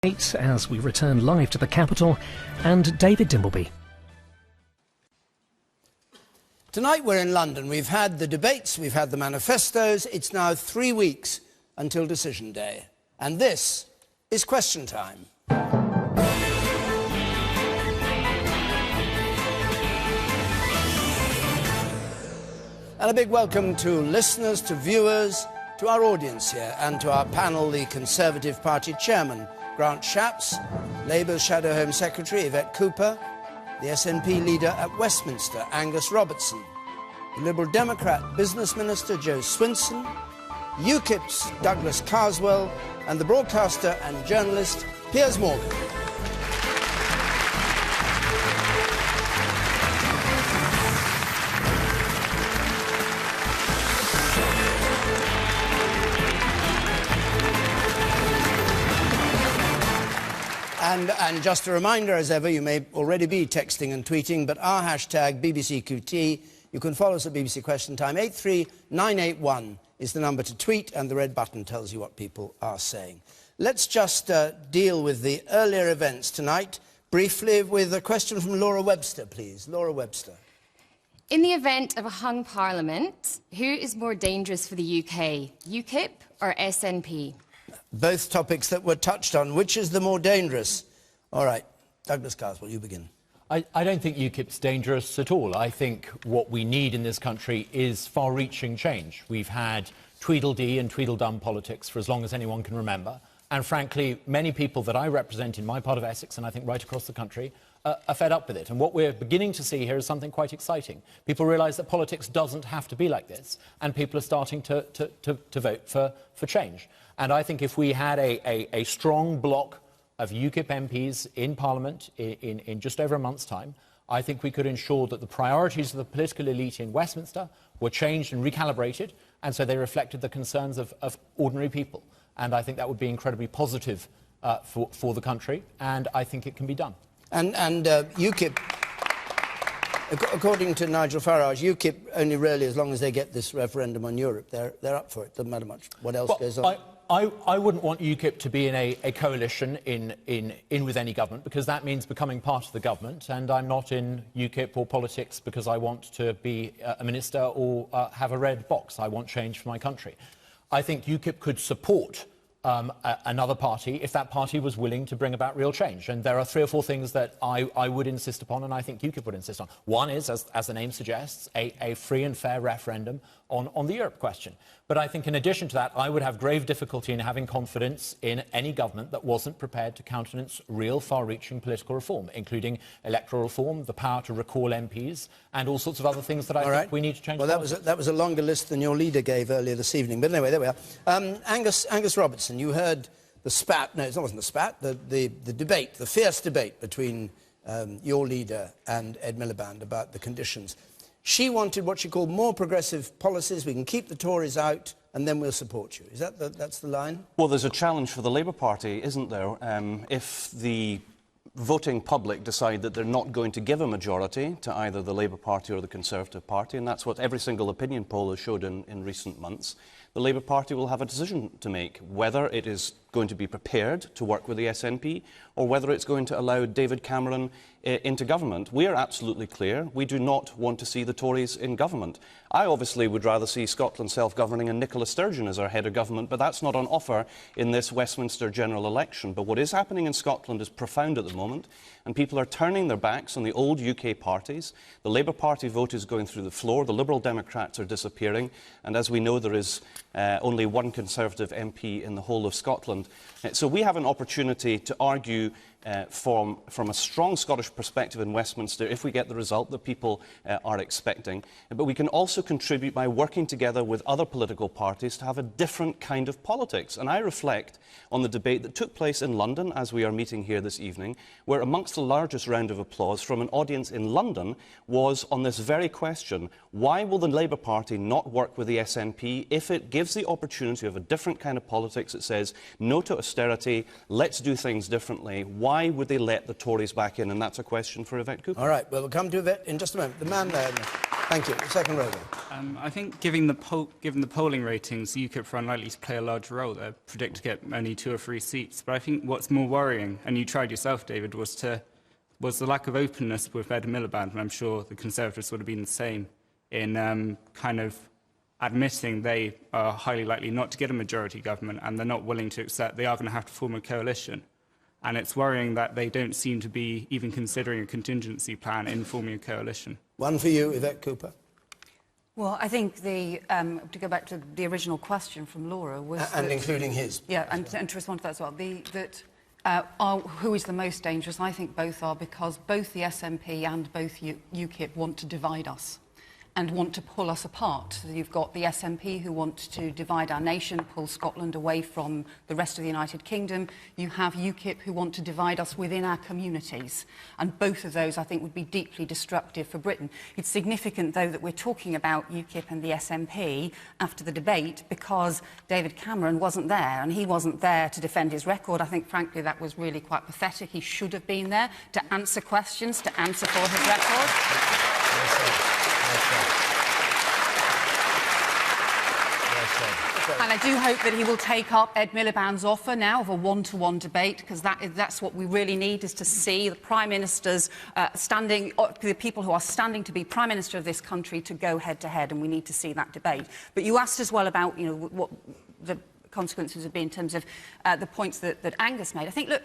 As we return live to the capital, and David Dimbleby. Tonight we're in London. We've had the debates, we've had the manifestos. It's now 3 weeks until decision day. And this is Question Time. And a big welcome to listeners, to viewers, to our audience here, and to our panel, the Conservative Party Chairman, Grant Shapps, Labour's Shadow Home Secretary, Yvette Cooper, the SNP leader at Westminster, Angus Robertson, the Liberal Democrat Business Minister, Joe Swinson, UKIP's Douglas Carswell, and the broadcaster and journalist, Piers Morgan. And just a reminder, as ever, you may already be texting and tweeting, but our hashtag BBCQT, you can follow us at BBC Question Time. 83981 is the number to tweet, and the red button tells you what people are saying. Let's just deal with the earlier events tonight, briefly, with a question from Laura Webster, please. Laura Webster. In the event of a hung parliament, who is more dangerous for the UK, UKIP or SNP? Both topics that were touched on. Which is the more dangerous? All right, Douglas Carswell, you begin. I don't think UKIP's dangerous at all. I think what we need in this country is far-reaching change. We've had Tweedledee and Tweedledum politics for as long as anyone can remember. And frankly, many people that I represent in my part of Essex, and I think right across the country, are fed up with it. And what we're beginning to see here is something quite exciting. People realise that politics doesn't have to be like this, and people are starting to vote for change. And I think if we had a strong bloc of UKIP MPs in Parliament in just over a month's time, I think we could ensure that the priorities of the political elite in Westminster were changed and recalibrated, and so they reflected the concerns of ordinary people. And I think that would be incredibly positive for the country, and I think it can be done. And UKIP, according to Nigel Farage, UKIP only really, as long as they get this referendum on Europe, they're up for it. Doesn't matter much what else goes on. I wouldn't want UKIP to be in a coalition in with any government, because that means becoming part of the government, and I'm not in UKIP or politics because I want to be a minister or have a red box. I want change for my country. I think UKIP could support another party if that party was willing to bring about real change. And there are 3 or 4 things that I would insist upon, and I think UKIP would insist on. One is, as the name suggests, a free and fair referendum on the Europe question. But I think in addition to that, I would have grave difficulty in having confidence in any government that wasn't prepared to countenance real far-reaching political reform, including electoral reform, the power to recall MPs, and all sorts of other things that I think we need to change. Well, that was a longer list than your leader gave earlier this evening. But anyway, there we are. Angus Robertson, you heard the spat. No, it wasn't the spat. The debate, the fierce debate between your leader and Ed Miliband about the conditions. She wanted what she called more progressive policies. We can keep the Tories out, and then we'll support you. Is that that's the line? Well, there's a challenge for the Labour Party, isn't there? If the voting public decide that they're not going to give a majority to either the Labour Party or the Conservative Party, and that's what every single opinion poll has showed in recent months, the Labour Party will have a decision to make, whether it is going to be prepared to work with the SNP or whether it's going to allow David Cameron into government. We are absolutely clear. We do not want to see the Tories in government. I obviously would rather see Scotland self-governing and Nicola Sturgeon as our head of government, but that's not on offer in this Westminster general election. But what is happening in Scotland is profound at the moment, and people are turning their backs on the old UK parties. The Labour Party vote is going through the floor, the Liberal Democrats are disappearing, and as we know, there is only one Conservative MP in the whole of Scotland. So we have an opportunity to argue from a strong Scottish perspective in Westminster if we get the result that people are expecting. But we can also contribute by working together with other political parties to have a different kind of politics. And I reflect on the debate that took place in London as we are meeting here this evening, where amongst the largest round of applause from an audience in London was on this very question: why will the Labour Party not work with the SNP if it gives the opportunity of a different kind of politics that says no to austerity, let's do things differently? Why would they let the Tories back in? And that's a question for Yvette Cooper. All right, well, we'll come to Yvette in just a moment. The man there. Thank you. Second row. I think, given the polling ratings, UKIP are unlikely to play a large role. They predict to get only 2 or 3 seats. But I think what's more worrying, and you tried yourself, David, was the lack of openness with Ed Miliband, and I'm sure the Conservatives would have been the same in kind of admitting they are highly likely not to get a majority government, and they're not willing to accept they are going to have to form a coalition. And it's worrying that they don't seem to be even considering a contingency plan in forming a coalition. One for you, Yvette Cooper. Well, I think to go back to the original question from Laura was... And including his. Yeah, and to respond to that as well, who is the most dangerous? I think both are, because both the SNP and both UKIP want to divide us and want to pull us apart. So you've got the SNP who want to divide our nation, pull Scotland away from the rest of the United Kingdom. You have UKIP who want to divide us within our communities. And both of those, I think, would be deeply destructive for Britain. It's significant, though, that we're talking about UKIP and the SNP after the debate, because David Cameron wasn't there, and he wasn't there to defend his record. I think, frankly, that was really quite pathetic. He should have been there to answer questions, to answer for his record. And I do hope that he will take up Ed Miliband's offer now of a one-to-one debate, because that's what we really need, is to see the Prime Ministers the people who are standing to be Prime Minister of this country, to go head-to-head, and we need to see that debate. But you asked as well about, you know, what the consequences would be in terms of the points that Angus made. I think, look,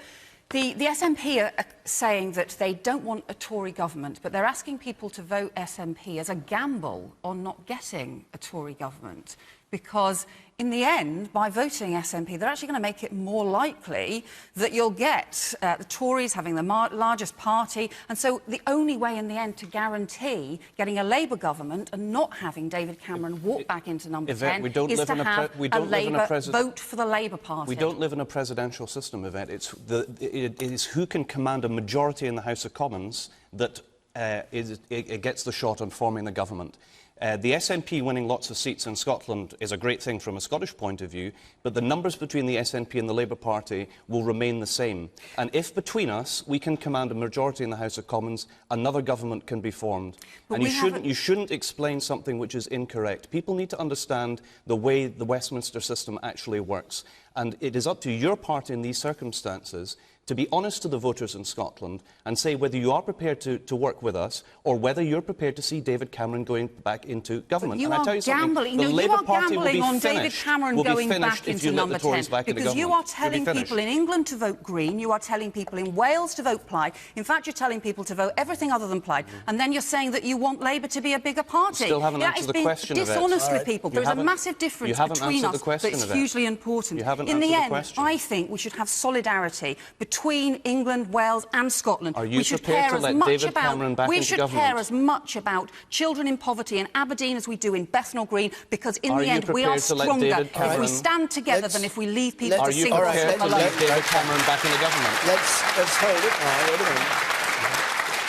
the SNP are saying that they don't want a Tory government, but they're asking people to vote SNP as a gamble on not getting a Tory government. Because in the end, by voting SNP, they're actually going to make it more likely that you'll get the Tories having the largest party. And so the only way in the end to guarantee getting a Labour government and not having David Cameron walk back into number 10 is to have a Labour vote for the Labour Party. We don't live in a presidential system, Yvette. It is who can command a majority in the House of Commons that it gets the shot on forming the government. The SNP winning lots of seats in Scotland is a great thing from a Scottish point of view, but the numbers between the SNP and the Labour Party will remain the same. And if between us we can command a majority in the House of Commons, another government can be formed. But and you shouldn't explain something which is incorrect. People need to understand the way the Westminster system actually works. And it is up to your party in these circumstances to be honest to the voters in Scotland and say whether you are prepared to work with us or whether you're prepared to see David Cameron going back into government. But and I tell you gambling. something, the Labour Party will be on finished, David Cameron going back into number 10. Because you are telling people in England to vote Green, you are telling people in Wales to vote Plaid. In fact, you're telling people to vote everything other than Plaid. And then you're saying that you want Labour to be a bigger party. Still haven't answered the question, That is being dishonest with people. There is a massive difference between us that's hugely important. In the end, I think we should have solidarity between England, Wales and Scotland. Are you prepared to let David Cameron back into government? We should care as much about children in poverty in Aberdeen as we do in Bethnal Green, because in the end we are stronger if we stand together than if we leave people to sink or swim alone. Are you prepared to let David Cameron back in the government? Let's hold it. Wait a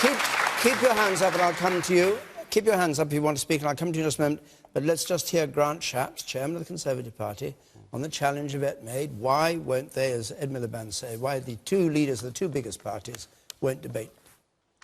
minute. Keep your hands up and I'll come to you. Keep your hands up if you want to speak and I'll come to you in just a moment. But let's just hear Grant Shapps, Chairman of the Conservative Party, on the challenge Yvette made. Why won't they, as Ed Miliband said, why the two leaders of the two biggest parties won't debate?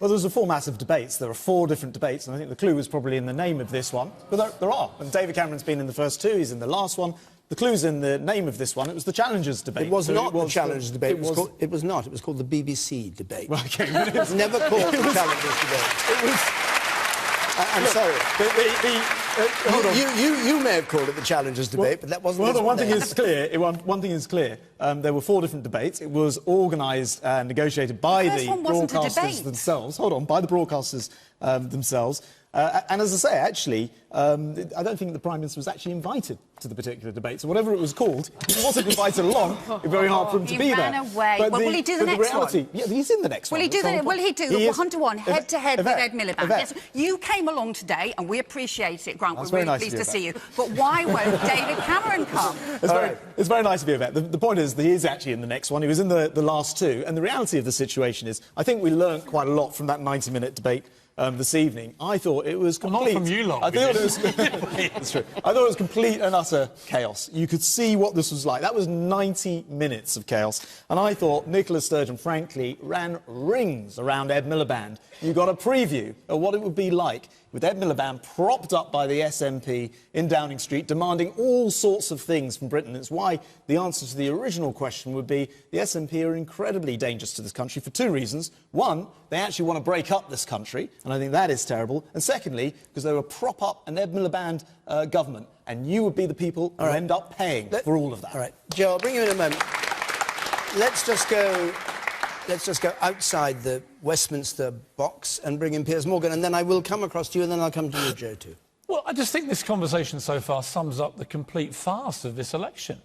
Well, there's a format of debates. There are 4 different debates, and I think the clue was probably in the name of this one. But there are. And David Cameron's been in the first 2, he's in the last one. The clue's in the name of this one. It was the Challengers debate. It was not the Challengers debate. It was not. It was called the BBC debate. Well, okay, it was never called the Challengers debate. It was... I'm sorry. You may have called it the Challengers debate, but that wasn't. Well, one thing is clear. One thing is clear. There were 4 different debates. It was organised and negotiated by the broadcasters themselves. Hold on, by the broadcasters themselves. And as I say, actually, I don't think the Prime Minister was actually invited to the particular debate. So whatever it was called, he wasn't invited along. It was very hard for him to be there. He ran away. Well, will he do the next one? Yeah, he's in the next one. Will he do the one-to-one, head-to-head with Ed Miliband? Yes. You came along today, and we appreciate it, Grant. We're really pleased to see you. But why won't David Cameron come? It's very nice of you, Yvette. The point is that he is actually in the next one. He was in the last 2. And the reality of the situation is, I think we learnt quite a lot from that 90-minute debate this evening, I thought it was complete... Well, not from you lot. I thought it was... That's true. I thought it was complete and utter chaos. You could see what this was like. That was 90 minutes of chaos. And I thought Nicola Sturgeon, frankly, ran rings around Ed Miliband. You got a preview of what it would be like with Ed Miliband propped up by the SNP in Downing Street, demanding all sorts of things from Britain. It's why the answer to the original question would be the SNP are incredibly dangerous to this country for two reasons. One, they actually want to break up this country, and I think that is terrible. And secondly, because they will prop up an Ed Miliband government, and you would be the people who end up paying for all of that. All right. Joe, I'll bring you in a moment. Let's just go outside the Westminster box and bring in Piers Morgan, and then I will come across to you, and then I'll come to you, Joe, too. Well, I just think this conversation so far sums up the complete farce of this election.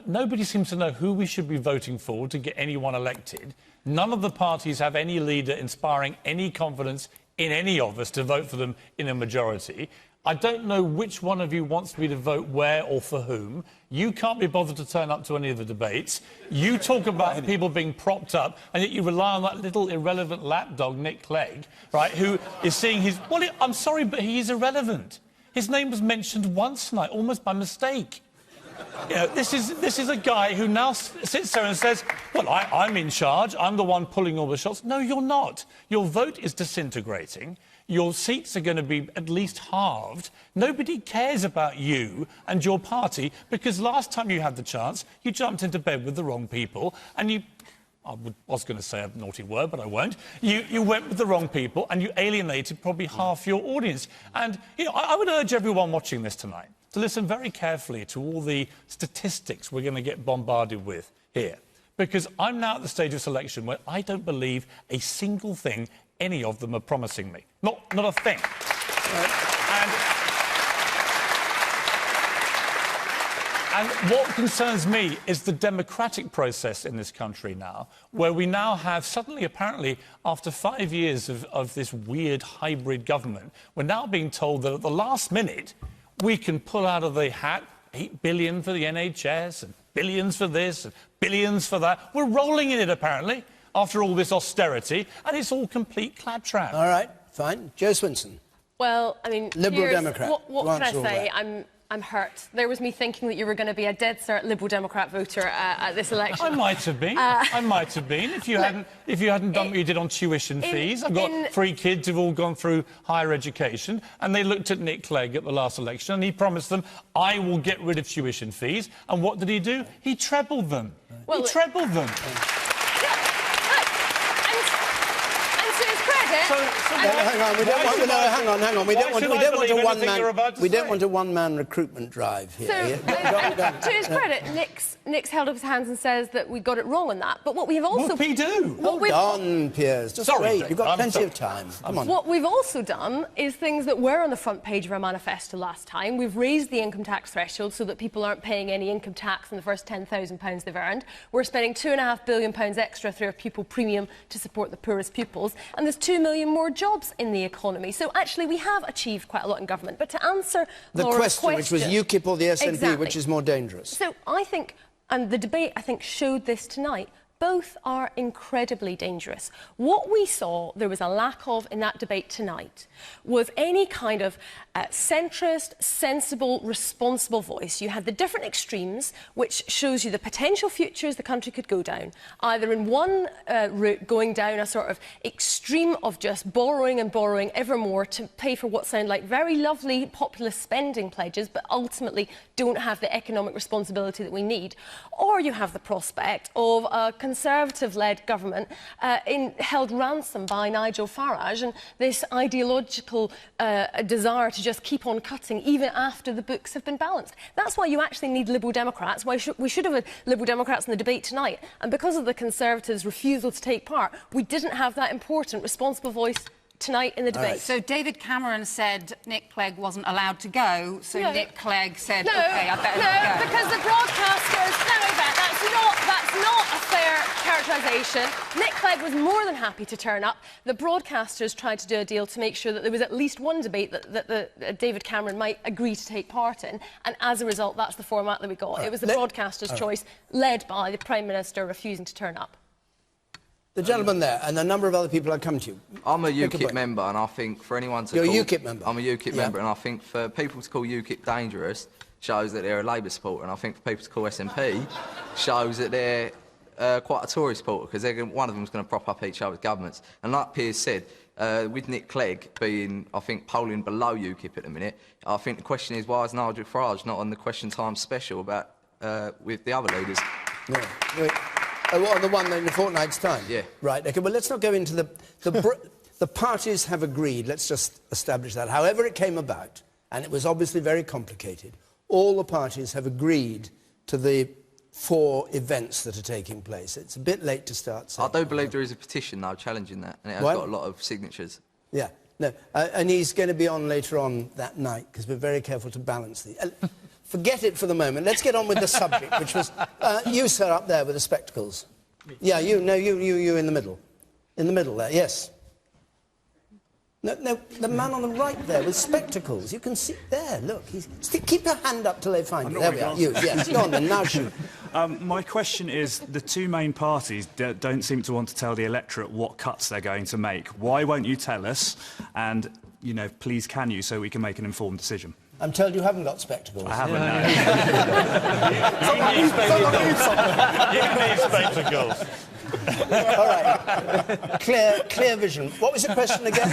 Nobody seems to know who we should be voting for to get anyone elected. None of the parties have any leader inspiring any confidence in any of us to vote for them in a majority. I don't know which one of you wants me to vote where or for whom. You can't be bothered to turn up to any of the debates. You talk about people being propped up, and yet you rely on that little irrelevant lapdog, Nick Clegg, right, who is seeing his... Well, I'm sorry, but he is irrelevant. His name was mentioned once tonight, almost by mistake. You know, this is a guy who now sits there and says, well, I'm in charge, I'm the one pulling all the shots. No, you're not. Your vote is disintegrating. Your seats are going to be at least halved. Nobody cares about you and your party because last time you had the chance, you jumped into bed with the wrong people and you... I was going to say a naughty word, but I won't. You went with the wrong people and you alienated probably half your audience. And, you know, I would urge everyone watching this tonight to listen very carefully to all the statistics we're going to get bombarded with here. Because I'm now at the stage of selection where I don't believe a single thing any of them are promising me. Not a thing. And what concerns me is the democratic process in this country now, where we now have suddenly, apparently, after 5 years of this weird hybrid government, we're now being told that at the last minute we can pull out of the hat 8 billion for the NHS and billions for this and billions for that. We're rolling in it, apparently, after all this austerity, and it's all complete claptrap. All right, fine. Joe Swinson. Well, I mean... Liberal Democrat. What can I say? I'm hurt. There was me thinking that you were going to be a dead cert Liberal Democrat voter at this election. I might have been. I might have been if you hadn't done what you did on tuition fees. I've got 3 kids who've all gone through higher education, and they looked at Nick Clegg at the last election, and he promised them, "I will get rid of tuition fees." And what did he do? He trebled them. Well, he trebled them. Hang on. We don't want a one-man recruitment drive here. To his credit, Nick's held up his hands and says that we got it wrong on that. But what we have also... What we do? Hold on, Piers. Just wait. You've got plenty of time. Come on. What we've also done is things that were on the front page of our manifesto last time. We've raised the income tax threshold so that people aren't paying any income tax on the first £10,000 they've earned. We're spending £2.5 billion extra through our pupil premium to support the poorest pupils. And there's 2 million more jobs in the economy. So actually we have achieved quite a lot in government. But to answer Laura's question, which was UKIP or the SNP, exactly. Which is more dangerous? So I think, and the debate I think showed this tonight, both are incredibly dangerous. What we saw there was a lack of in that debate tonight was any kind of centrist, sensible, responsible voice. You had the different extremes, which shows you the potential futures the country could go down, either in one route, going down a sort of extreme of just borrowing and borrowing ever more to pay for what sound like very lovely populist spending pledges, but ultimately don't have the economic responsibility that we need. Or you have the prospect of a Conservative-led government held ransom by Nigel Farage and this ideological desire to just keep on cutting even after the books have been balanced. That's why you actually need Liberal Democrats. We should have had Liberal Democrats in the debate tonight. And because of the Conservatives' refusal to take part, we didn't have that important, responsible voice tonight in the debate. Right. So David Cameron said Nick Clegg wasn't allowed to go, so Nick Clegg said, OK, I better not go. No, because the broadcasters... That's not a fair characterisation. Nick Clegg was more than happy to turn up. The broadcasters tried to do a deal to make sure that there was at least one debate that David Cameron might agree to take part in, and as a result, that's the format that we got. It was the broadcasters' choice, led by the Prime Minister refusing to turn up. The gentleman there, and a number of other people are coming to you. I'm a UKIP member, and I think for anyone to You're call... a UKIP member? I'm a UKIP member, and I think for people to call UKIP dangerous shows that they're a Labour supporter, and I think for people to call SNP shows that they're quite a Tory supporter, because one of them's going to prop up each other's governments. And like Piers said, with Nick Clegg being, I think, polling below UKIP at the minute, I think the question is, why is Nigel Farage not on the Question Time special about with the other leaders? Yeah. On the one in a fortnight's time? Yeah. Right, OK, well, let's not go into the parties have agreed, let's just establish that. However it came about, and it was obviously very complicated, all the parties have agreed to the 4 events that are taking place. It's a bit late to start saying. I do believe there is a petition, though, challenging that, and it has got a lot of signatures. Yeah, no, and he's going to be on later on that night, because we're very careful to balance the... Forget it for the moment. Let's get on with the subject, which was... you, sir, up there with the spectacles. Yeah, you in the middle. In the middle there, yes. No, the man on the right there with spectacles. You can see... There, look. Keep your hand up till they find you. There we are. You, yes. Go on then, now shoot. My question is, the 2 main parties don't seem to want to tell the electorate what cuts they're going to make. Why won't you tell us? And, you know, please can you, so we can make an informed decision? I'm told you haven't got spectacles. I haven't, no. You need spectacles. All right. Clear vision. What was the question again?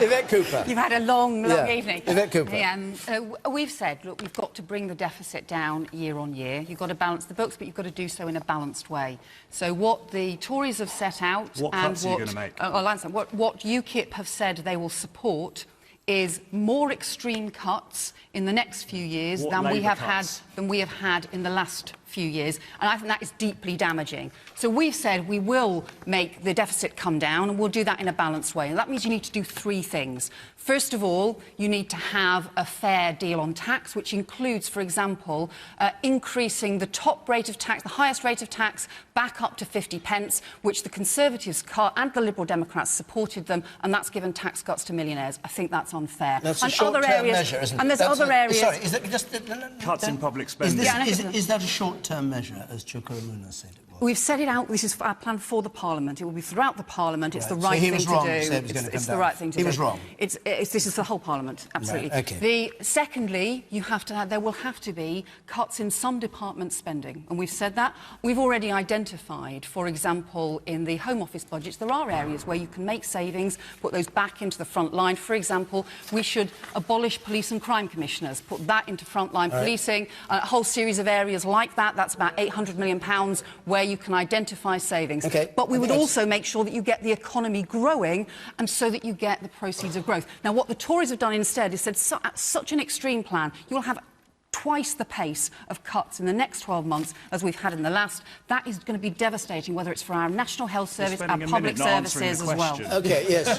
Yvette Cooper. You've had a long evening. Yvette Cooper. We've said, look, we've got to bring the deficit down year on year. You've got to balance the books, but you've got to do so in a balanced way. So what the Tories have set out... What cuts are you going to make? What UKIP have said they will support is more extreme cuts in the next few years than we have had in the last few years, and I think that is deeply damaging. So we've said we will make the deficit come down, and we'll do that in a balanced way. And that means you need to do 3 things. First of all, you need to have a fair deal on tax, which includes, for example, increasing the top rate of tax, the highest rate of tax, back up to 50 pence, which the Conservatives and the Liberal Democrats supported them, and that's given tax cuts to millionaires. I think that's unfair. That's a short-term measure, isn't it? And there's other areas... Sorry, is that just... Cuts in public spending. Is that a short-term measure, as Chukwuemeka said it was? We've set it out. This is our plan for the Parliament. It will be throughout the Parliament. It's the right thing to do. It's the right thing to do. He was wrong. This is the whole Parliament, absolutely. Right, okay. Secondly, there will have to be cuts in some department spending, and we've said that. We've already identified, for example, in the Home Office budgets, there are areas where you can make savings, put those back into the front line. For example, we should abolish police and crime commissioners, put that into frontline policing. A whole series of areas like that. That's about £800 million where you can identify savings. Okay. But we would also make sure that you get the economy growing, and so that you get the proceeds of growth. Now, what the Tories have done instead is said, at such an extreme plan, you will have twice the pace of cuts in the next 12 months as we've had in the last. That is going to be devastating, whether it's for our National Health Service, our public services as well. OK, yes.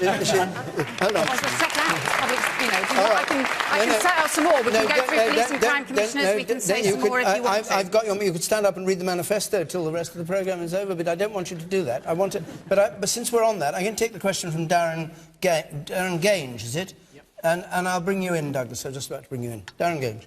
Hold on. I can set out some more. We can go through police and crime commissioners. We can say some more if you want to. I've got you could stand up and read the manifesto till the rest of the programme is over, but I don't want you to do that. But since we're on that, I'm going to take the question from Darren Gange, is it? Yep. And I'll bring you in, Douglas. I'm just about to bring you in. Darren Gange.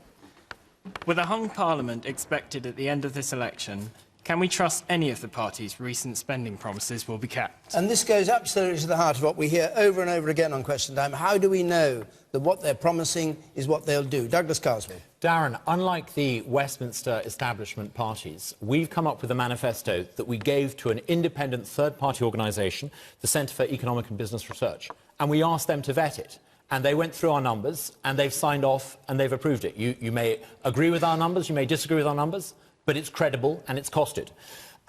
With a hung Parliament expected at the end of this election, can we trust any of the party's recent spending promises will be kept? And this goes absolutely to the heart of what we hear over and over again on Question Time. How do we know that what they're promising is what they'll do? Douglas Carswell. Darren, unlike the Westminster establishment parties, we've come up with a manifesto that we gave to an independent third-party organisation, the Centre for Economic and Business Research, and we asked them to vet it. And they went through our numbers, and they've signed off, and they've approved it. You may agree with our numbers, you may disagree with our numbers, but it's credible and it's costed.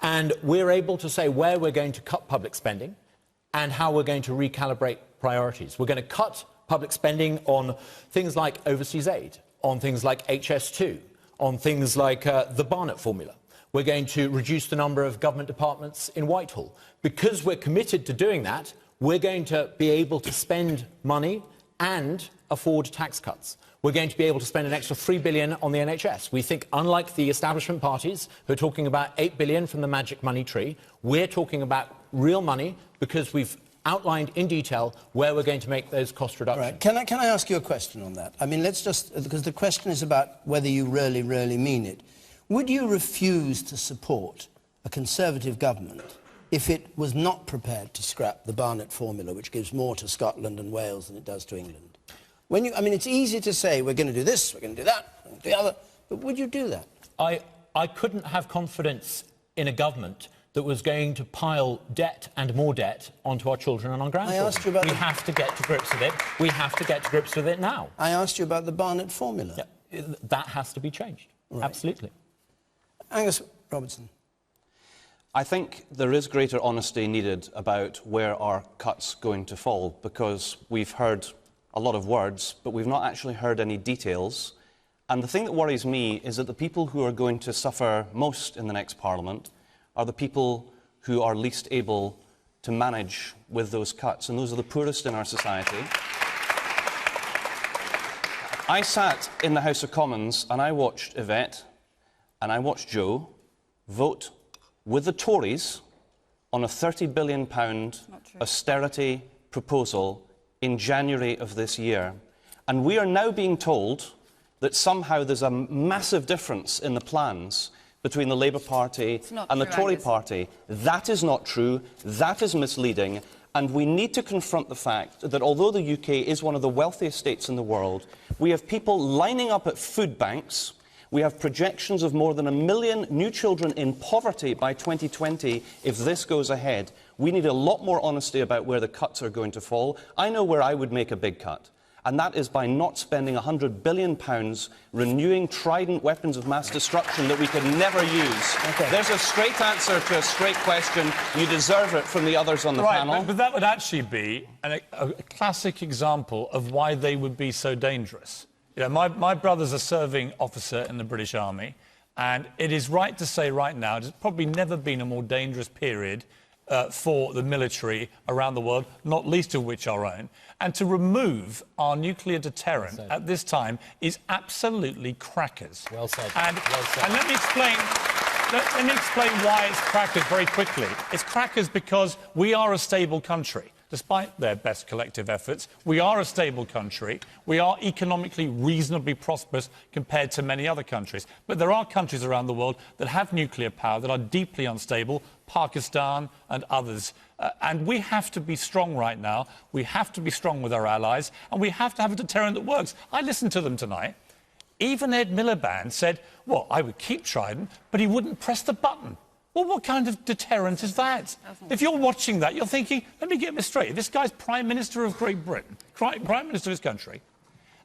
And we're able to say where we're going to cut public spending and how we're going to recalibrate priorities. We're going to cut public spending on things like overseas aid, on things like HS2, on things like the Barnett formula. We're going to reduce the number of government departments in Whitehall. Because we're committed to doing that, we're going to be able to spend money and afford tax cuts. We're going to be able to spend an extra £3 billion on the NHS. We think, unlike the establishment parties, who are talking about £8 billion from the magic money tree, we're talking about real money because we've outlined in detail where we're going to make those cost reductions. Right. Can I ask you a question on that? I mean, let's just... because the question is about whether you really, really mean it. Would you refuse to support a Conservative government if it was not prepared to scrap the Barnett formula, which gives more to Scotland and Wales than it does to England? I mean, it's easy to say, we're going to do this, we're going to do that, we're going to do the other, but would you do that? I couldn't have confidence in a government that was going to pile debt and more debt onto our children and our grandchildren. I asked you about we have to get to grips with it. We have to get to grips with it now. I asked you about the Barnett formula. Yeah, that has to be changed. Right. Absolutely. Angus Robertson. I think there is greater honesty needed about where our cuts going to fall, because we've heard a lot of words, but we've not actually heard any details. And the thing that worries me is that the people who are going to suffer most in the next Parliament are the people who are least able to manage with those cuts, and those are the poorest in our society. I sat in the House of Commons and I watched Yvette and I watched Joe vote with the Tories on a £30 billion austerity proposal in January of this year. And we are now being told that somehow there's a massive difference in the plans between the Labour Party and the Tory party. That is not true. That is misleading. And we need to confront the fact that although the UK is one of the wealthiest states in the world, we have people lining up at food banks. We have projections of more than 1 million new children in poverty by 2020 if this goes ahead. We need a lot more honesty about where the cuts are going to fall. I know where I would make a big cut, and that is by not spending £100 billion renewing Trident weapons of mass destruction that we could never use. Okay. There's a straight answer to a straight question. You deserve it from the others on the panel. But that would actually be a classic example of why they would be so dangerous. You know, my brother's a serving officer in the British Army, and it is right to say right now there's probably never been a more dangerous period for the military around the world, not least of which our own. And to remove our nuclear deterrent at this time is absolutely crackers. Well said. And let me explain why it's crackers very quickly. It's crackers because we are a stable country. Despite their best collective efforts, we are a stable country. We are economically reasonably prosperous compared to many other countries. But there are countries around the world that have nuclear power that are deeply unstable, Pakistan and others. And we have to be strong right now. We have to be strong with our allies, and we have to have a deterrent that works. I listened to them tonight. Even Ed Miliband said, well, I would keep Trident, but he wouldn't press the button. Well, what kind of deterrent is that? If you're watching that, you're thinking, let me get this straight. This guy's Prime Minister of Great Britain, Prime Minister of his country,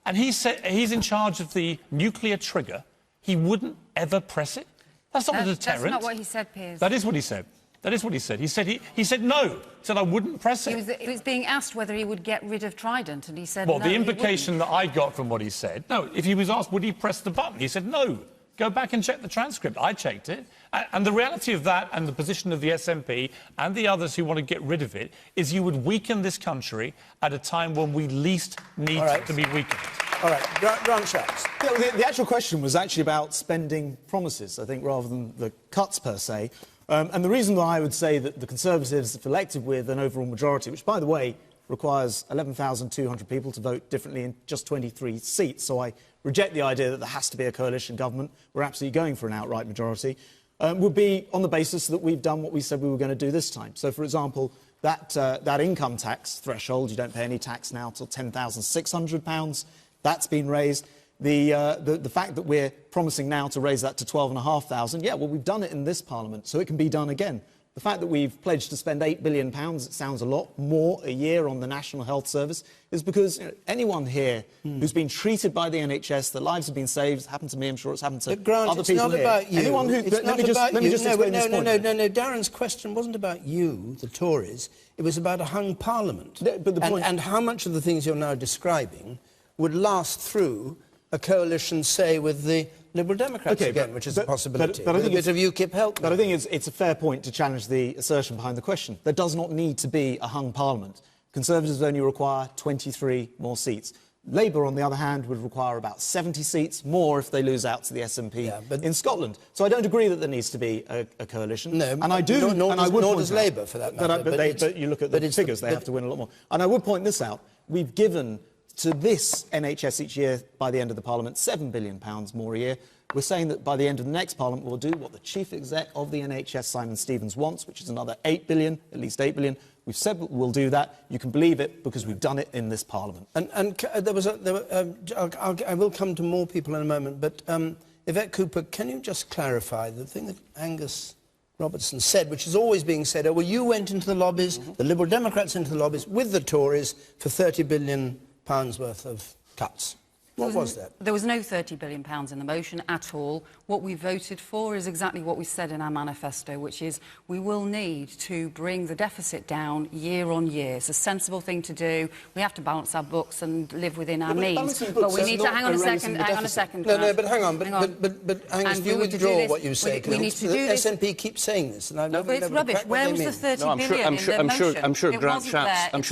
and he said he's in charge of the nuclear trigger. He wouldn't ever press it? That's not a deterrent. That's not what he said, Piers. That is what he said. That is what he said. He said no. He said I wouldn't press it. He was being asked whether he would get rid of Trident, and he said well, no, the implication that I got from what he said, no, if he was asked would he press the button, he said no. Go back and check the transcript. I checked it. And the reality of that and the position of the SNP and the others who want to get rid of it is you would weaken this country at a time when we least need to be weakened. All right, Grant Shapps. The actual question was actually about spending promises, I think, rather than the cuts per se. And the reason why I would say that the Conservatives, if elected with an overall majority, which, by the way, requires 11,200 people to vote differently in just 23 seats, so I reject the idea that there has to be a coalition government. We're absolutely going for an outright majority. Would be on the basis that we've done what we said we were going to do this time. So, for example, that income tax threshold, you don't pay any tax now till £10,600, that's been raised. The fact that we're promising now to raise that to 12,500, yeah, well, we've done it in this Parliament, so it can be done again. The fact that we've pledged to spend £8 billion, it sounds a lot more a year on the National Health Service, is because anyone here who's been treated by the NHS, their lives have been saved, it's happened to me, I'm sure it's happened to other people here. About you. Anyone who, it's let not about me you. just explain this point. No, Darren's question wasn't about you, the Tories, it was about a hung Parliament. But the point... and how much of the things you're now describing would last through a coalition, say, with the Liberal Democrats again, which is a possibility, but I think with a bit of UKIP help. But I think it's a fair point to challenge the assertion behind the question. There does not need to be a hung Parliament. Conservatives only require 23 more seats. Labour, on the other hand, would require about 70 seats more if they lose out to the SNP in Scotland. So I don't agree that there needs to be a coalition. No, and I do, nor does Labour, for that matter. But you look at the figures, they have to win a lot more. And I would point this out. We've given to this NHS each year by the end of the Parliament, £7 billion more a year. We're saying that by the end of the next Parliament, we'll do what the Chief Exec of the NHS, Simon Stevens, wants, which is another £8 billion, at least £8 billion. We've said we'll do that. You can believe it because we've done it in this Parliament. I will come to more people in a moment, but Yvette Cooper, can you just clarify the thing that Angus Robertson said, which is always being said, well, you went into the lobbies, the Liberal Democrats into the lobbies with the Tories for £30 billion worth of cuts. What was that? There was no £30 billion in the motion at all. What we voted for is exactly what we said in our manifesto, which is we will need to bring the deficit down year on year. It's a sensible thing to do. We have to balance our books and live within our means. But we need to hang on a second. No, but hang on. But Angus, do you withdraw what you say? We need to do this. The SNP keeps saying this, and but it's rubbish. Where was the 30 billion in the motion? I'm sure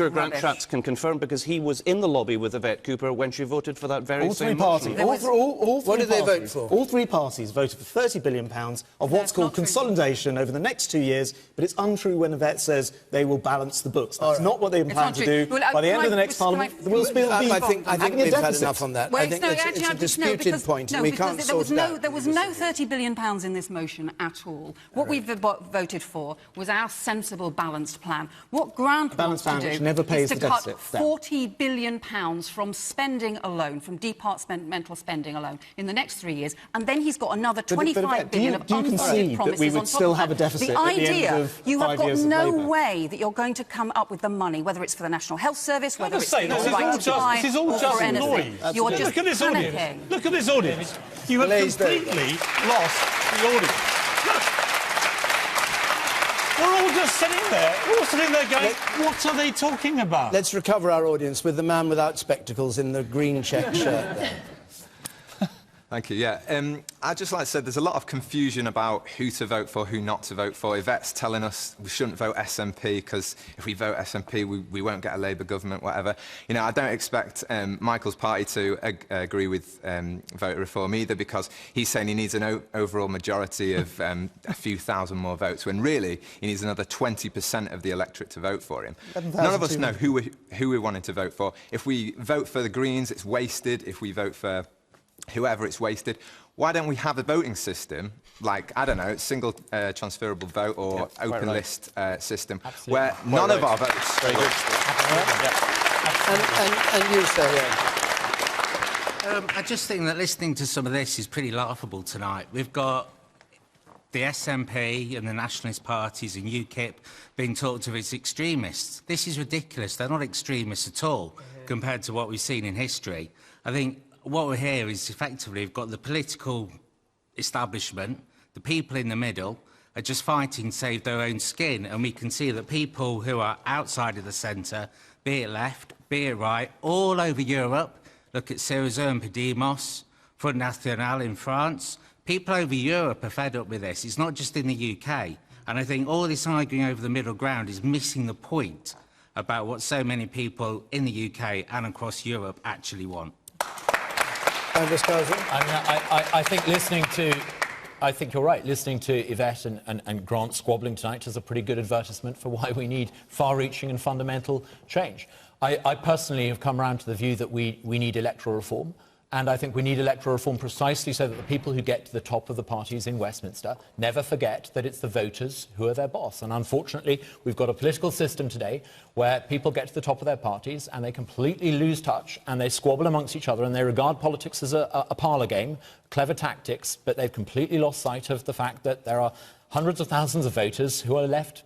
Grant Shapps can confirm, because he was in the lobby with Yvette Cooper when she voted for that very same motion. What did they vote for? All three parties voted for £30 billion of what's called consolidation over the next 2 years, but it's untrue when Yvette says they will balance the books. That's not what they plan to do. By the end of the next Parliament, there will still be I think we've had enough on that. I think it's a disputed point, and we can't sort it out. There was no £30 billion in this motion at all. What we voted for was our sensible, balanced plan. What Grant wants to do is to cut £40 billion from spending alone, from departmental spending alone, in the next 3 years, and then he's got another 25 billion of unfunded promises we would still have a deficit the at the idea, end of you have 5 got years no of Labour. way that you're going to come up with the money, whether it's for the National Health Service, whether it's for your this right to buy, is all or just for anything. noise. You're just Look at this panicking. audience. Look at this audience. You have completely lost the audience. Look. We're all just sitting there. We're all sitting there going, what are they talking about? Let's recover our audience with the man without spectacles in the green check shirt there. Thank you. Yeah, I'd just like to say there's a lot of confusion about who to vote for, who not to vote for. Yvette's telling us we shouldn't vote SNP because if we vote SNP, we won't get a Labour government, whatever. You know, I don't expect Michael's party to agree with voter reform either, because he's saying he needs an overall majority of a few thousand more votes, when really he needs another 20% of the electorate to vote for him. None of us know who we're wanting to vote for. If we vote for the Greens, it's wasted. If we vote for whoever, it's wasted. Why don't we have a voting system, like, I don't know, single transferable vote or open list system, where none of our votes... Very good. And you say, I just think that listening to some of this is pretty laughable tonight. We've got the SNP and the nationalist parties and UKIP being talked of as extremists. This is ridiculous. They're not extremists at all compared to what we've seen in history. I think what we're here is effectively we've got the political establishment, the people in the middle are just fighting to save their own skin, and we can see that people who are outside of the centre, be it left, be it right, all over Europe, look at Syriza and Podemos, Front National in France, people over Europe are fed up with this. It's not just in the UK. And I think all this arguing over the middle ground is missing the point about what so many people in the UK and across Europe actually want. I think listening to... I think you're right. Listening to Yvette and Grant squabbling tonight is a pretty good advertisement for why we need far-reaching and fundamental change. I personally have come around to the view that we need electoral reform, and I think we need electoral reform precisely so that the people who get to the top of the parties in Westminster never forget that it's the voters who are their boss. And unfortunately, we've got a political system today where people get to the top of their parties and they completely lose touch and they squabble amongst each other and they regard politics as a parlour game, clever tactics, but they've completely lost sight of the fact that there are hundreds of thousands of voters who are left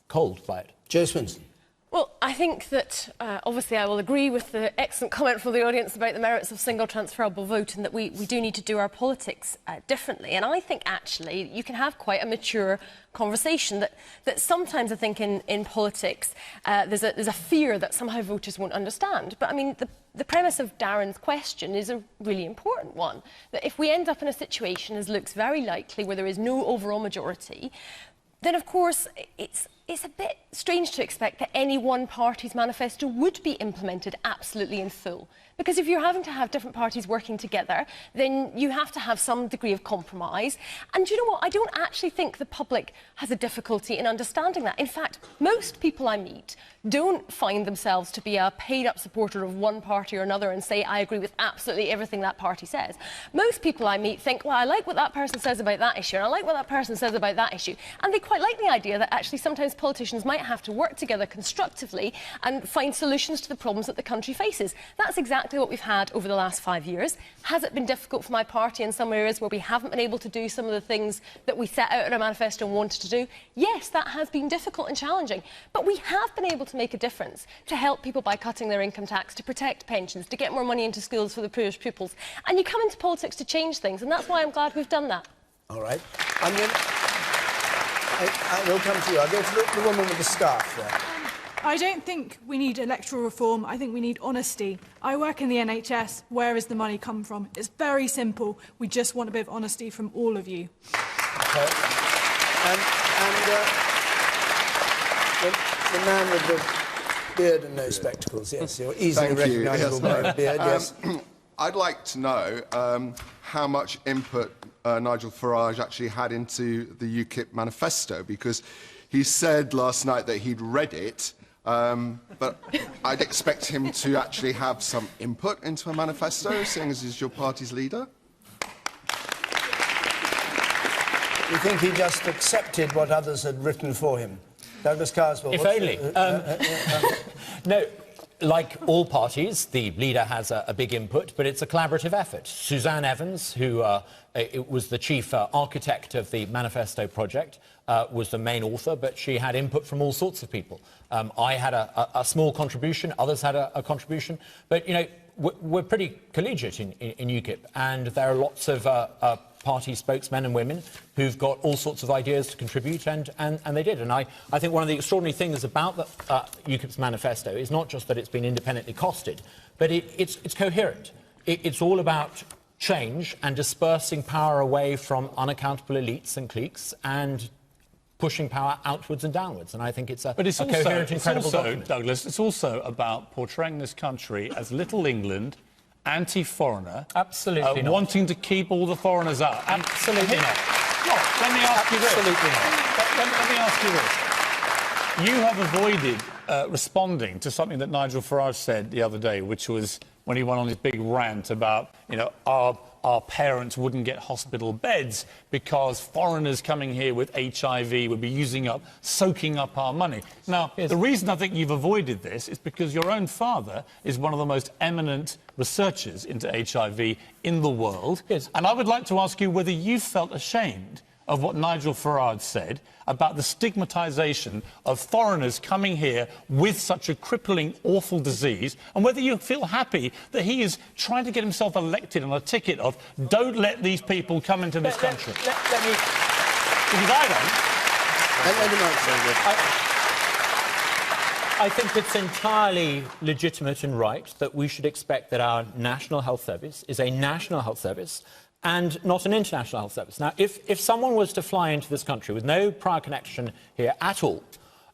cold by it. Jo Swinson. Well, I think that, obviously, I will agree with the excellent comment from the audience about the merits of single transferable vote and that we do need to do our politics differently. And I think, actually, you can have quite a mature conversation that sometimes, I think, in politics, there's a fear that somehow voters won't understand. But, I mean, the premise of Darren's question is a really important one. That if we end up in a situation, as looks very likely, where there is no overall majority, then, of course, it's a bit strange to expect that any one party's manifesto would be implemented absolutely in full. Because if you're having to have different parties working together, then you have to have some degree of compromise. And do you know what? I don't actually think the public has a difficulty in understanding that. In fact, most people I meet don't find themselves to be a paid-up supporter of one party or another and say, I agree with absolutely everything that party says. Most people I meet think, well, I like what that person says about that issue, and I like what that person says about that issue. And they quite like the idea that actually sometimes politicians might have to work together constructively and find solutions to the problems that the country faces. That's exactly what we've had over the last 5 years. Has it been difficult for my party in some areas where we haven't been able to do some of the things that we set out in our manifesto and wanted to do? Yes, that has been difficult and challenging. But we have been able to make a difference, to help people by cutting their income tax, to protect pensions, to get more money into schools for the poorest pupils. And you come into politics to change things, and that's why I'm glad we've done that. All right. I will come to you. I'll go to the woman with the scarf there. I don't think we need electoral reform. I think we need honesty. I work in the NHS. Where does the money come from? It's very simple. We just want a bit of honesty from all of you. Okay. The man with the beard and no spectacles, yes, you're easily recognisable by the beard, yes. I'd like to know how much input Nigel Farage actually had into the UKIP manifesto, because he said last night that he'd read it, but I'd expect him to actually have some input into a manifesto, seeing as he's your party's leader. You think he just accepted what others had written for him? Douglas Carswell. If only. No, like all parties, the leader has a big input, but it's a collaborative effort. Suzanne Evans, who was the chief architect of the manifesto project, was the main author, but she had input from all sorts of people. I had a small contribution, others had a contribution, but, you know, we're pretty collegiate in UKIP, and there are lots of party spokesmen and women who've got all sorts of ideas to contribute, and they did. And I think one of the extraordinary things about the UKIP's manifesto is not just that it's been independently costed, but it's coherent. It's all about change and dispersing power away from unaccountable elites and cliques and pushing power outwards and downwards. And I think it's a coherent, incredible document. Douglas, it's also about portraying this country as Little England, anti-foreigner, absolutely not. Wanting to keep all the foreigners out. Absolutely not. Let me ask you this. Absolutely not. Let me ask you this. You have avoided responding to something that Nigel Farage said the other day, which was when he went on his big rant about, you know, our parents wouldn't get hospital beds because foreigners coming here with HIV would be soaking up our money. Now, the reason I think you've avoided this is because your own father is one of the most eminent researchers into HIV in the world. Yes. And I would like to ask you whether you felt ashamed of what Nigel Farage said about the stigmatisation of foreigners coming here with such a crippling, awful disease, and whether you feel happy that he is trying to get himself elected on a ticket of don't let these people come into this country. Let me... Because I don't. Let him answer. I think it's entirely legitimate and right that we should expect that our National Health Service is a national health service and not an international health service. Now, if someone was to fly into this country with no prior connection here at all,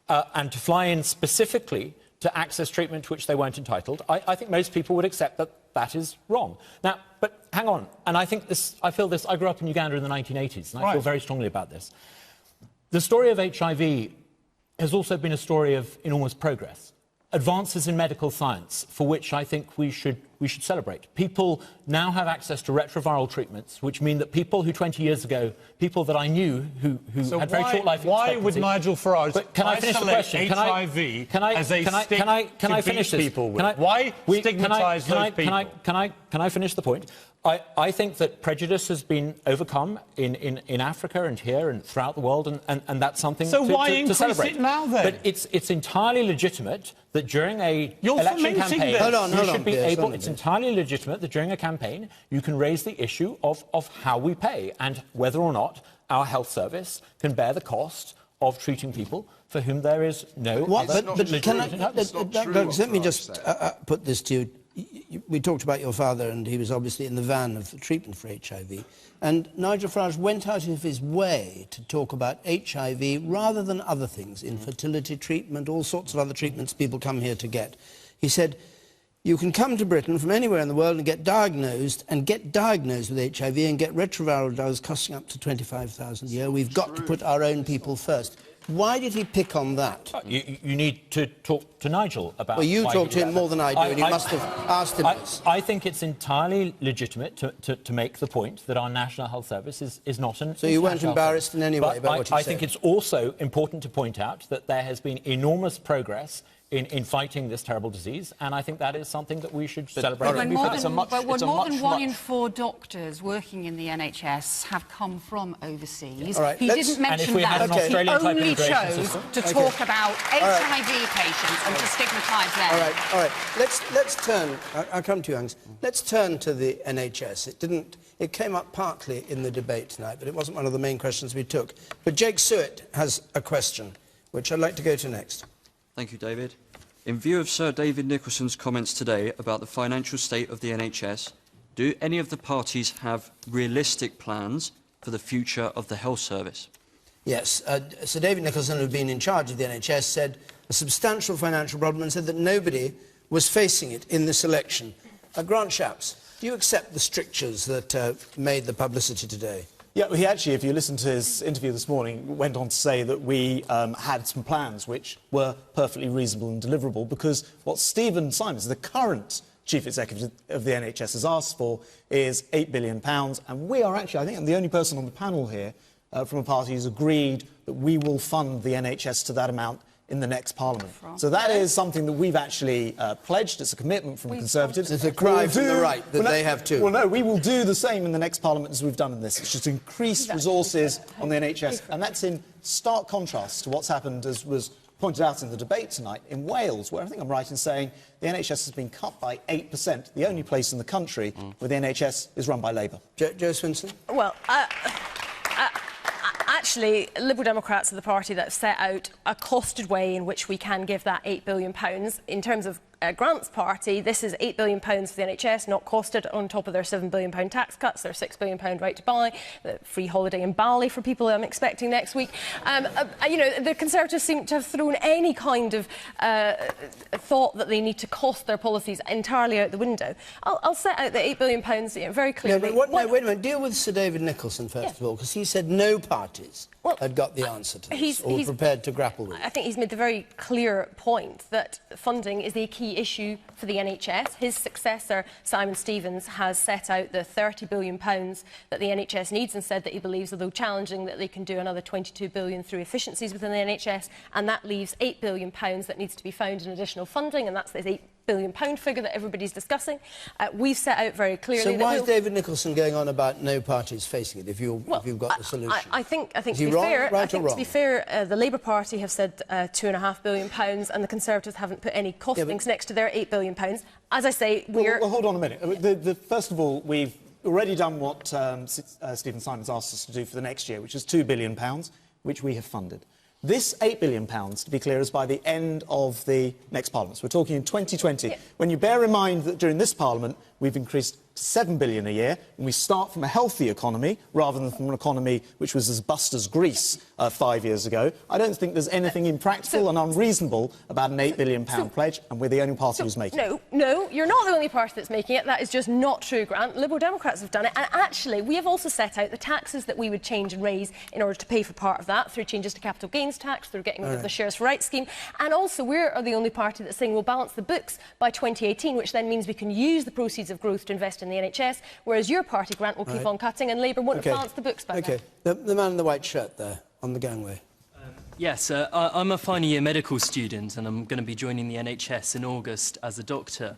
and to fly in specifically to access treatment to which they weren't entitled, I think most people would accept that that is wrong. Now, but hang on, and I feel this, I grew up in Uganda in the 1980s, and I feel very strongly about this. The story of HIV has also been a story of enormous progress. Advances in medical science, for which I think we should celebrate. People now have access to retroviral treatments, which mean that people who 20 years ago, people that I knew who had very short life expectancy... Why would Nigel Farage isolate HIV as a stick to beat people with? Why stigmatise those people? Can I finish the point? I think that prejudice has been overcome in Africa and here and throughout the world, and that's something to celebrate. So why increase it now, then? But it's entirely legitimate that during a election campaign... It's entirely legitimate that during a campaign you can raise the issue of how we pay and whether or not our health service can bear the cost of treating people for whom there is no... Let me just put this to you. we talked about your father, and he was obviously in the van of the treatment for HIV. And Nigel Farage went out of his way to talk about HIV rather than other things, infertility treatment, all sorts of other treatments people come here to get. He said, you can come to Britain from anywhere in the world and get diagnosed with HIV and get retroviral drugs costing up to $25,000 a year. We've got to put our own people first. Why did he pick on that? You need to talk to Nigel about... Well, you talk to him more than I do, and you must have asked him this. I think it's entirely legitimate to make the point that our National Health Service is not an... So you weren't embarrassed in any way about what he said? I think it's also important to point out that there has been enormous progress in fighting this terrible disease, and I think that is something that we should celebrate. But more than 1 in 4 doctors working in the NHS have come from overseas. Right, he didn't mention that. He only chose to talk about HIV patients and to stigmatise them. All right. Let's turn... I'll come to you, Angus. Let's turn to the NHS. It came up partly in the debate tonight, but it wasn't one of the main questions we took. But Jake Suett has a question, which I'd like to go to next. Thank you, David. In view of Sir David Nicholson's comments today about the financial state of the NHS, do any of the parties have realistic plans for the future of the health service? Yes. Sir David Nicholson, who had been in charge of the NHS, said a substantial financial problem and said that nobody was facing it in this election. Grant Shapps, do you accept the strictures that made the publicity today? Yeah, well, he actually, if you listen to his interview this morning, went on to say that we had some plans which were perfectly reasonable and deliverable, because what Stephen Simons, the current Chief Executive of the NHS, has asked for is £8 billion, and we are actually, I think I'm the only person on the panel here from a party who's agreed that we will fund the NHS to that amount in the next Parliament. So that is something that we've actually pledged. It's a commitment from the Conservatives. It's a cry from the right that they have too. Well, no, we will do the same in the next Parliament as we've done in this. It's just increased resources on the NHS, and that's in stark contrast to what's happened, as was pointed out in the debate tonight, in Wales, where I think I'm right in saying the NHS has been cut by 8%, the only place in the country where the NHS is run by Labour. Jo Swinson? Well, actually, Liberal Democrats are the party that set out a costed way in which we can give that £8 billion. In terms of Grant's party, this is £8 billion for the NHS, not costed, on top of their £7 billion tax cuts, their £6 billion right to buy, the free holiday in Bali for people I'm expecting next week. You know, the Conservatives seem to have thrown any kind of thought that they need to cost their policies entirely out the window. I'll set out the £8 billion very clearly. No, but wait a minute. Deal with Sir David Nicholson first of all, because he said no parties had got the answer to this, or were prepared to grapple with it. I think he's made the very clear point that funding is the key issue for the NHS. His successor, Simon Stevens, has set out the £30 billion that the NHS needs and said that he believes, although challenging, that they can do another £22 billion through efficiencies within the NHS, and that leaves £8 billion that needs to be found in additional funding, and that's the £8 billion figure that everybody's discussing. We've set out very clearly... So why is David Nicholson going on about no parties facing it, if you've got the solution? I think is he wrong, right or wrong? To be fair, the Labour Party have said £2.5 billion, and the Conservatives haven't put any costings next to their £8 billion. As I say, we're... Well, hold on a minute. First of all, we've already done what Stephen Simons asked us to do for the next year, which is £2 billion, which we have funded. This £8 billion, to be clear, is by the end of the next Parliament. So we're talking in 2020. Yeah. When you bear in mind that during this Parliament we've increased to £7 billion a year, and we start from a healthy economy rather than from an economy which was as bust as Greece 5 years ago, I don't think there's anything impractical and unreasonable about an £8 billion pledge, and we're the only party who's making it. No, you're not the only party that's making it. That is just not true, Grant. Liberal Democrats have done it, and actually we have also set out the taxes that we would change and raise in order to pay for part of that, through changes to capital gains tax, through getting rid of the Shares for Rights scheme, and also we're the only party that's saying we'll balance the books by 2018, which then means we can use the proceeds of growth to invest in the NHS, whereas your party, Grant, will keep on cutting, and Labour won't have balanced the books by then. The man in the white shirt there, on the gangway. Yes, I'm a final year medical student, and I'm going to be joining the NHS in August as a doctor.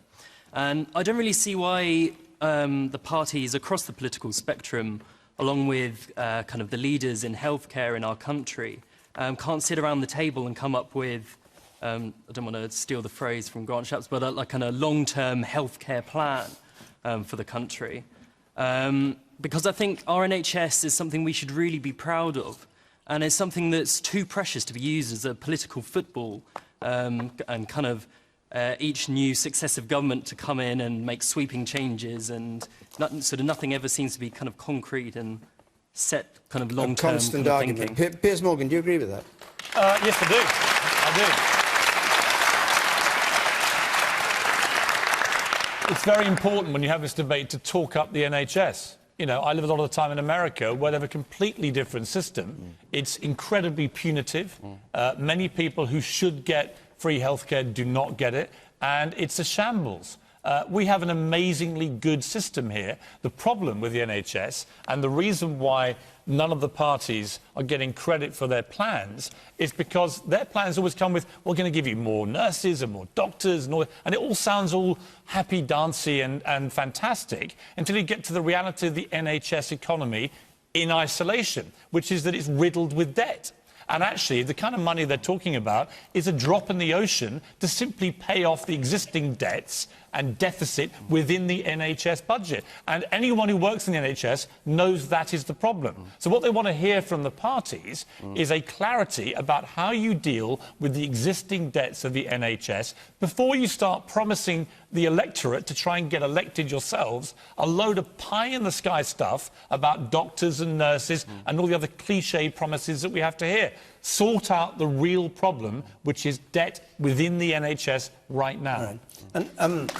And I don't really see why the parties across the political spectrum, along with kind of the leaders in healthcare in our country, can't sit around the table and come up with, I don't want to steal the phrase from Grant Shapps, but a kind of long-term healthcare plan for the country. Because I think our NHS is something we should really be proud of, and it's something that's too precious to be used as a political football and kind of each new successive government to come in and make sweeping changes, and nothing ever seems to be kind of concrete and set kind of long-term constant kind of argument. thinking. Piers Morgan, do you agree with that? Yes, I do. It's very important when you have this debate to talk up the NHS. You know, I live a lot of the time in America where they have a completely different system. It's incredibly punitive. Many people who should get free healthcare do not get it, and it's a shambles. We have an amazingly good system here. The problem with the NHS, and the reason why none of the parties are getting credit for their plans, is because their plans always come with, we're going to give you more nurses and more doctors, and it all sounds all happy-dancy and fantastic until you get to the reality of the NHS economy in isolation, which is that it's riddled with debt. And actually, the kind of money they're talking about is a drop in the ocean to simply pay off the existing debts and deficit within the NHS budget. And anyone who works in the NHS knows that is the problem. So what they want to hear from the parties is a clarity about how you deal with the existing debts of the NHS before you start promising the electorate to try and get elected yourselves a load of pie-in-the-sky stuff about doctors and nurses and all the other cliché promises that we have to hear. Sort out the real problem, which is debt within the NHS right now. All right. And,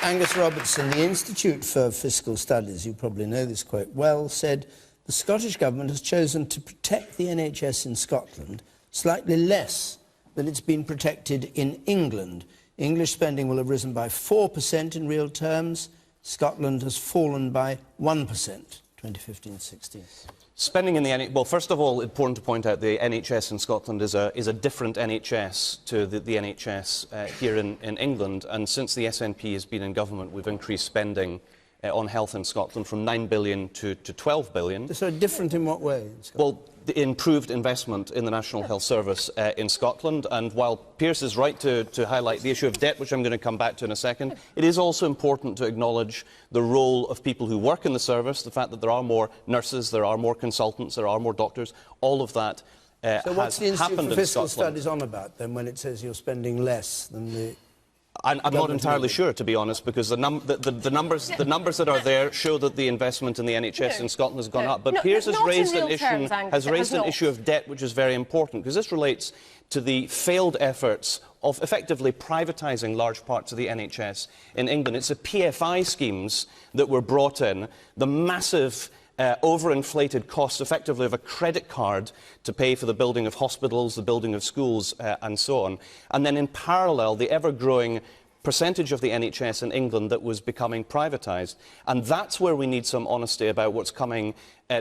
Angus Robertson, the Institute for Fiscal Studies, you probably know this quite well, said the Scottish Government has chosen to protect the NHS in Scotland slightly less than it's been protected in England. English spending will have risen by 4% in real terms. Scotland has fallen by 1%, 2015-16. Spending in the NHS... Well, first of all, important to point out the NHS in Scotland is a different NHS to the NHS here in England. And since the SNP has been in government, we've increased spending on health in Scotland from 9 billion to 12 billion. So different in what way? Well, the improved investment in the National Health Service in Scotland. And while Piers is right to highlight the issue of debt, which I'm going to come back to in a second, it is also important to acknowledge the role of people who work in the service, the fact that there are more nurses, there are more consultants, there are more doctors. All of that so what's the Institute for Fiscal Studies on about, then, when it says you're spending less than the... I'm not entirely sure, to be honest, because the numbers that are there show that the investment in the NHS in Scotland has gone up. But Piers has raised an issue of debt, which is very important, because this relates to the failed efforts of effectively privatising large parts of the NHS in England. It's the PFI schemes that were brought in, the massive overinflated costs effectively of a credit card to pay for the building of hospitals, the building of schools and so on. And then in parallel, the ever-growing percentage of the NHS in England that was becoming privatised. And that's where we need some honesty about what's coming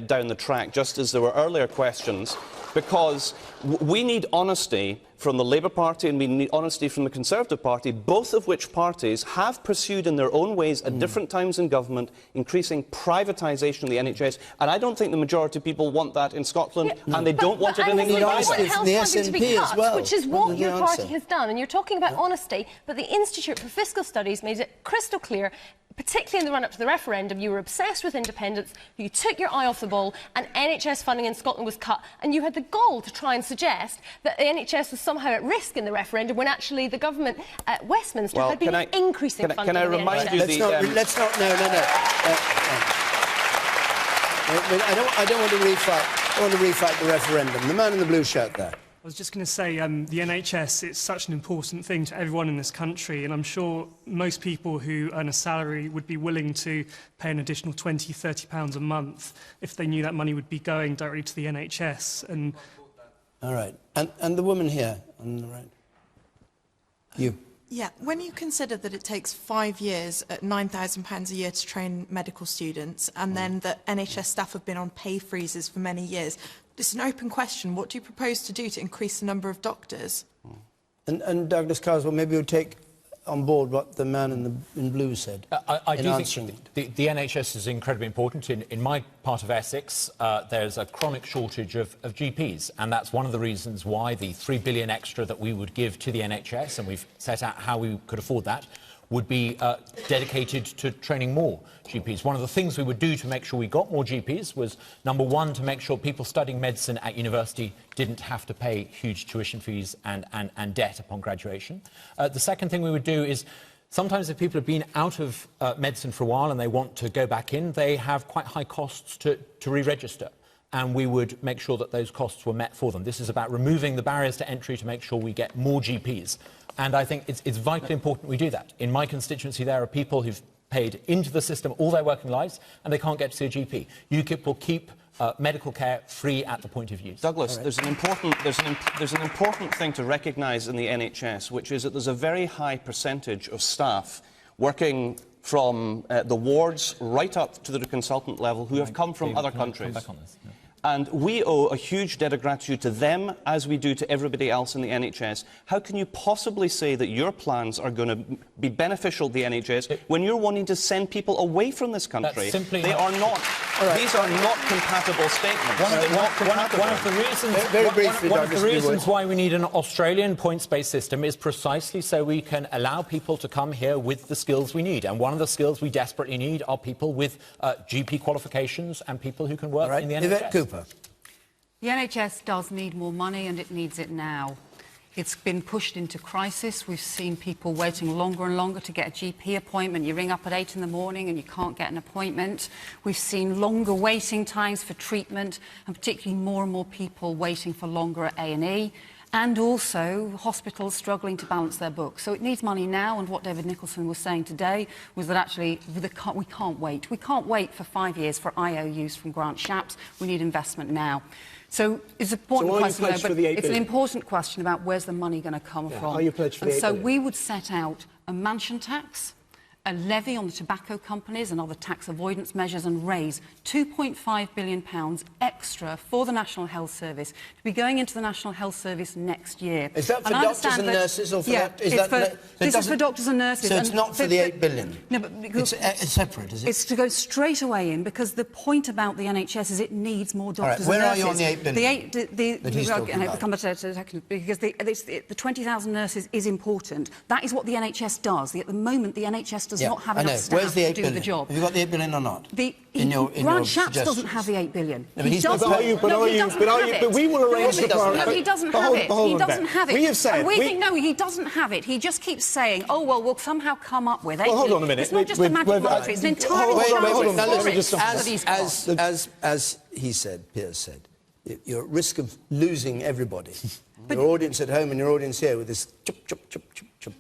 down the track, just as there were earlier questions, because we need honesty from the Labour Party and we need honesty from the Conservative Party, both of which parties have pursued in their own ways at different times in government, increasing privatisation of the NHS. And I don't think the majority of people want that in Scotland, and they don't want it in England either. The SNP as well, which is what your party has done. And you're talking about honesty, but the Institute for Fiscal Studies made it crystal clear, particularly in the run-up to the referendum, you were obsessed with independence, you took your eye off the ball, and NHS funding in Scotland was cut, and you had the gall to try and suggest that the NHS was somehow at risk in the referendum, when actually the government at Westminster had been increasing funding. Can I remind you Let's not. No. I don't want to refight the referendum. The man in the blue shirt there. I was just going to say, the NHS, it's such an important thing to everyone in this country, and I'm sure most people who earn a salary would be willing to pay an additional £20, £30 a month if they knew that money would be going directly to the NHS. And all right. And the woman here on the right. You. Yeah, when you consider that it takes 5 years at £9,000 a year to train medical students, and then that NHS staff have been on pay freezes for many years, it's an open question. What do you propose to do to increase the number of doctors? And Douglas Carswell, maybe you'll take on board what the man in blue said. I do think the NHS is incredibly important. In my part of Essex, there's a chronic shortage of GPs, and that's one of the reasons why the £3 billion extra that we would give to the NHS, and we've set out how we could afford that, would be dedicated to training more GPs. One of the things we would do to make sure we got more GPs was, number one, to make sure people studying medicine at university didn't have to pay huge tuition fees and debt upon graduation. The second thing we would do is, sometimes if people have been out of medicine for a while and they want to go back in, they have quite high costs to re-register. And we would make sure that those costs were met for them. This is about removing the barriers to entry to make sure we get more GPs. And I think it's vitally important we do that. In my constituency, there are people who've paid into the system all their working lives and they can't get to see a GP. UKIP will keep medical care free at the point of use. Douglas, there's an important thing to recognise in the NHS, which is that there's a very high percentage of staff working from the wards right up to the consultant level who have come from other countries. And we owe a huge debt of gratitude to them, as we do to everybody else in the NHS. How can you possibly say that your plans are going to be beneficial to the NHS when you're wanting to send people away from this country? They are not. These are not compatible statements. One of the reasons why we need an Australian points-based system is precisely so we can allow people to come here with the skills we need. And one of the skills we desperately need are people with GP qualifications and people who can work in the NHS. The NHS does need more money, and it needs it now. It's been pushed into crisis. We've seen people waiting longer and longer to get a GP appointment. You ring up at 8 in the morning and you can't get an appointment. We've seen longer waiting times for treatment, and particularly more and more people waiting for longer at A&E. And also hospitals struggling to balance their books. So it needs money now, and what David Nicholson was saying today was that actually we can't wait. We can't wait for 5 years for IOUs from Grant Shapps. We need investment now. So it's an important question, but it's an important question about where's the money going to come from. Are you pledged for the 8 billion? So we would set out a mansion tax, a levy on the tobacco companies and other tax avoidance measures, and raise £2.5 billion extra for the National Health Service to be going into the National Health Service next year. Is that for doctors and nurses, or for that? This is for doctors and nurses. So it's not for the 8 billion? No, but it's separate, is it? It's to go straight away in, because the point about the NHS is it needs more doctors and nurses. Where are you on the 8 billion? Because the 20,000 nurses is important. That is what the NHS does. At the moment, the NHS does not have enough staff to do the job. Have you got the 8 billion or not? Grant Shapps doesn't have the 8 billion. No, he doesn't. But we will arrange the No, he doesn't have it. He doesn't have it. We have said... And we think, no, he doesn't have it. He just keeps saying, oh, well, we'll somehow come up with 8 billion. Well, hold on a minute. It's not just a magic monetary. It's an entirely As he said, Piers said, you're at risk of losing everybody. Your audience at home and your audience here with this chup, chup, chup, chup, chup.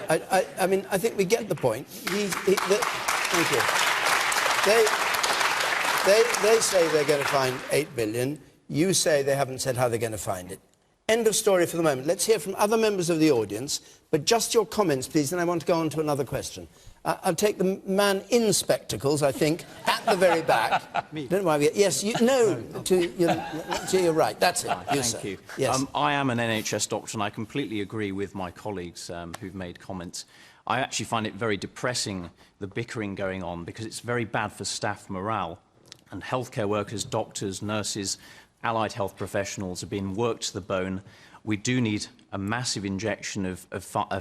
I mean, I think we get the point. Thank you. They say they're going to find 8 billion. You say they haven't said how they're going to find it. End of story for the moment. Let's hear from other members of the audience, but just your comments, please, and I want to go on to another question. I'll take the man in spectacles, I think, at the very back. Me. Don't know why we... Yes, to your right. That's it. Thank you. Yes. I am an NHS doctor, and I completely agree with my colleagues who've made comments. I actually find it very depressing, the bickering going on, because it's very bad for staff morale. And healthcare workers, doctors, nurses, allied health professionals are being worked to the bone. We do need a massive injection of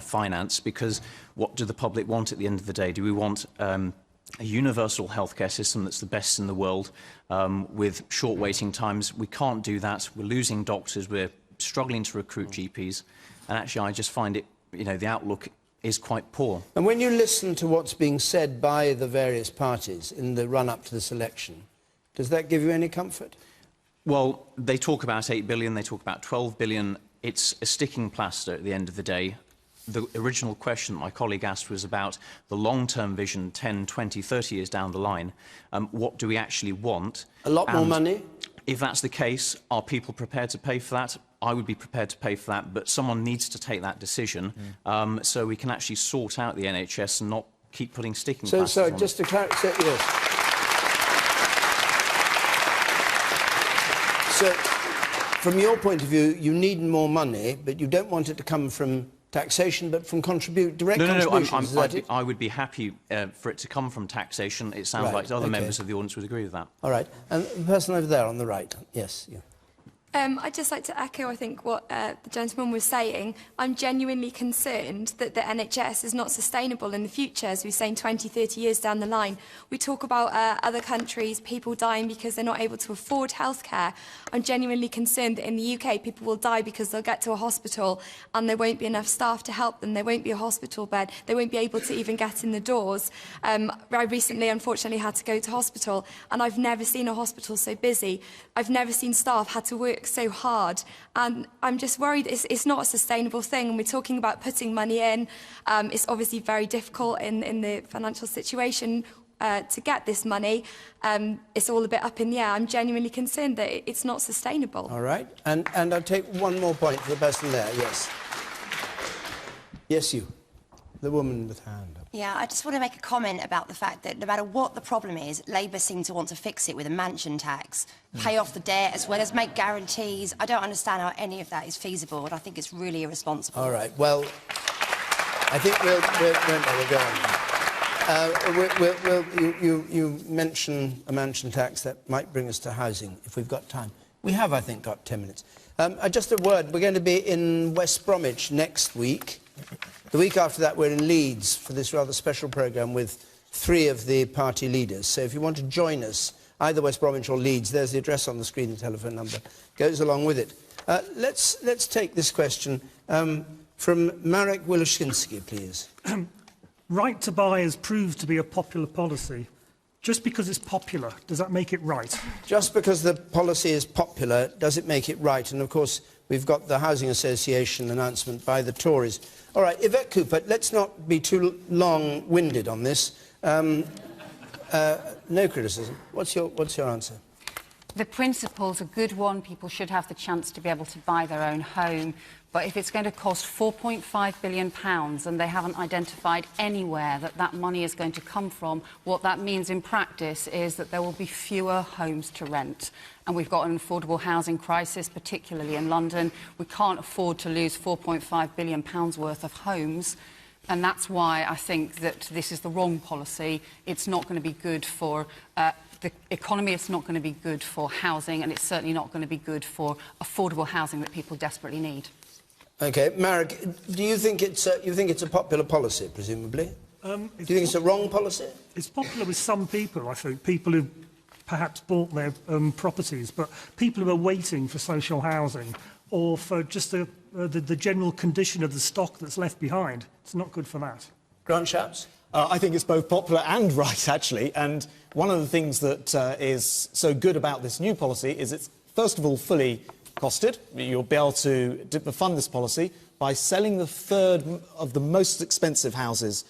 finance, because what do the public want at the end of the day? Do we want a universal healthcare system that's the best in the world with short waiting times? We can't do that. We're losing doctors. We're struggling to recruit GPs. And actually, I just find it, the outlook is quite poor. And when you listen to what's being said by the various parties in the run-up to this election, does that give you any comfort? Well, they talk about 8 billion, they talk about 12 billion. It's a sticking plaster at the end of the day. The original question my colleague asked was about the long-term vision, 10, 20, 30 years down the line. What do we actually want? A lot more money? If that's the case, are people prepared to pay for that? I would be prepared to pay for that, but someone needs to take that decision so we can actually sort out the NHS and not keep putting sticking plasters So, on just it. to clarify, yes. So, from your point of view, you need more money, but you don't want it to come from taxation, but from direct contributions. I would be happy for it to come from taxation. It sounds like other members of the audience would agree with that. All right. And the person over there on the right. Yes. You. I'd just like to echo, I think, what the gentleman was saying. I'm genuinely concerned that the NHS is not sustainable in the future, as we're saying 20, 30 years down the line. We talk about other countries, people dying because they're not able to afford healthcare. I'm genuinely concerned that in the UK, people will die because they'll get to a hospital and there won't be enough staff to help them. There won't be a hospital bed. They won't be able to even get in the doors. I recently, unfortunately, had to go to hospital, and I've never seen a hospital so busy. I've never seen staff had to work so hard, and I'm just worried it's not a sustainable thing. And we're talking about putting money in. It's obviously very difficult in the financial situation to get this money. It's all a bit up in the air. I'm genuinely concerned that it's not sustainable. All right, and I'll take one more point for the person there. Yes. Yes, you. The woman with her hand up. Yeah, I just want to make a comment about the fact that no matter what the problem is, Labour seem to want to fix it with a mansion tax, pay off the debt as well as make guarantees. I don't understand how any of that is feasible, and I think it's really irresponsible. All right, well, I think we'll go on. You mention a mansion tax that might bring us to housing, if we've got time. We have, I think, got 10 minutes. Just a word, we're going to be in West Bromwich next week. The week after that, we're in Leeds for this rather special programme with 3 of the party leaders. So if you want to join us, either West Bromwich or Leeds, there's the address on the screen, the telephone number goes along with it. Let's take this question from Marek Wilczynski, please. Right to buy has proved to be a popular policy. Just because it's popular, does that make it right? Just because the policy is popular, does it make it right? And, of course, we've got the Housing Association announcement by the Tories. All right, Yvette Cooper, let's not be too long-winded on this. No criticism. What's your answer? The principle's a good one. People should have the chance to be able to buy their own home. But if it's going to cost £4.5 billion and they haven't identified anywhere that that money is going to come from, what that means in practice is that there will be fewer homes to rent. And we've got an affordable housing crisis, particularly in London. We can't afford to lose £4.5 billion worth of homes. And that's why I think that this is the wrong policy. It's not going to be good for the economy, it's not going to be good for housing, and it's certainly not going to be good for affordable housing that people desperately need. OK, Marek, do you think it's a popular policy, presumably? Do you think it's a wrong policy? It's popular with some people, I think. People who perhaps bought their properties, but people who are waiting for social housing or for just the general condition of the stock that's left behind. It's not good for that. Grant Shapps? I think it's both popular and right, actually. And one of the things that is so good about this new policy is it's, first of all, fully costed. You'll be able to fund this policy by selling the third of the most expensive houses,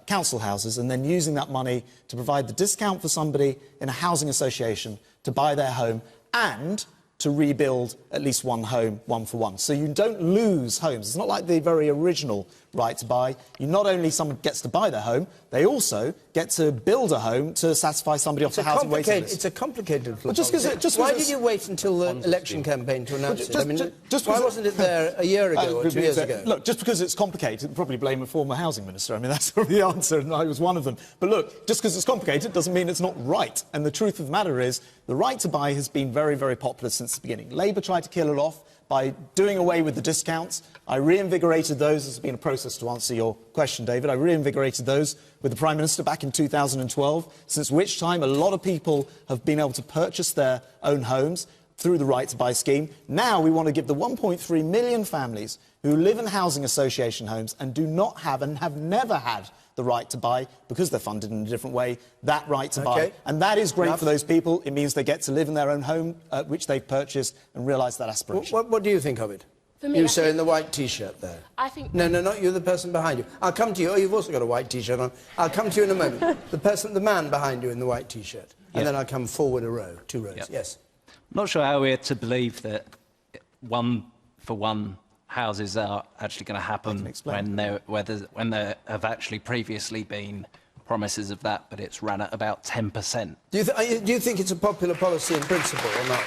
council houses, and then using that money to provide the discount for somebody in a housing association to buy their home and to rebuild at least one home, one for one. So you don't lose homes. It's not like the very original right to buy. You not only someone gets to buy their home, they also get to build a home to satisfy somebody off the housing waiting list. It's a complicated well, why did you wait until the election campaign to announce it? Why wasn't it there a year ago or 2 years ago? Look, just because it's complicated, probably blame a former housing minister. I mean, that's probably the answer, and I was one of them. But look, just because it's complicated doesn't mean it's not right. And the truth of the matter is, the right to buy has been very, very popular since the beginning. Labour tried to kill it off by doing away with the discounts. I reinvigorated those. This has been a process to answer your question, David. I reinvigorated those with the Prime Minister back in 2012, since which time a lot of people have been able to purchase their own homes through the Right to Buy scheme. Now we want to give the 1.3 million families who live in housing association homes and do not have and have never had the right to buy, because they're funded in a different way, that right to buy. And that is great for those people. It means they get to live in their own home, which they've purchased, and realise that aspiration. What do you think of it? For me, you, sir, in the white T-shirt there. I think... No, not you, the person behind you. I'll come to you. Oh, you've also got a white T-shirt on. I'll come to you in a moment. The man behind you in the white T-shirt. And then I'll come forward a row, 2 rows. Yes. I'm not sure how we're to believe that one-for-one houses are actually going to happen when there have actually previously been promises of that, but it's run at about 10%. Do you think it's a popular policy in principle or not?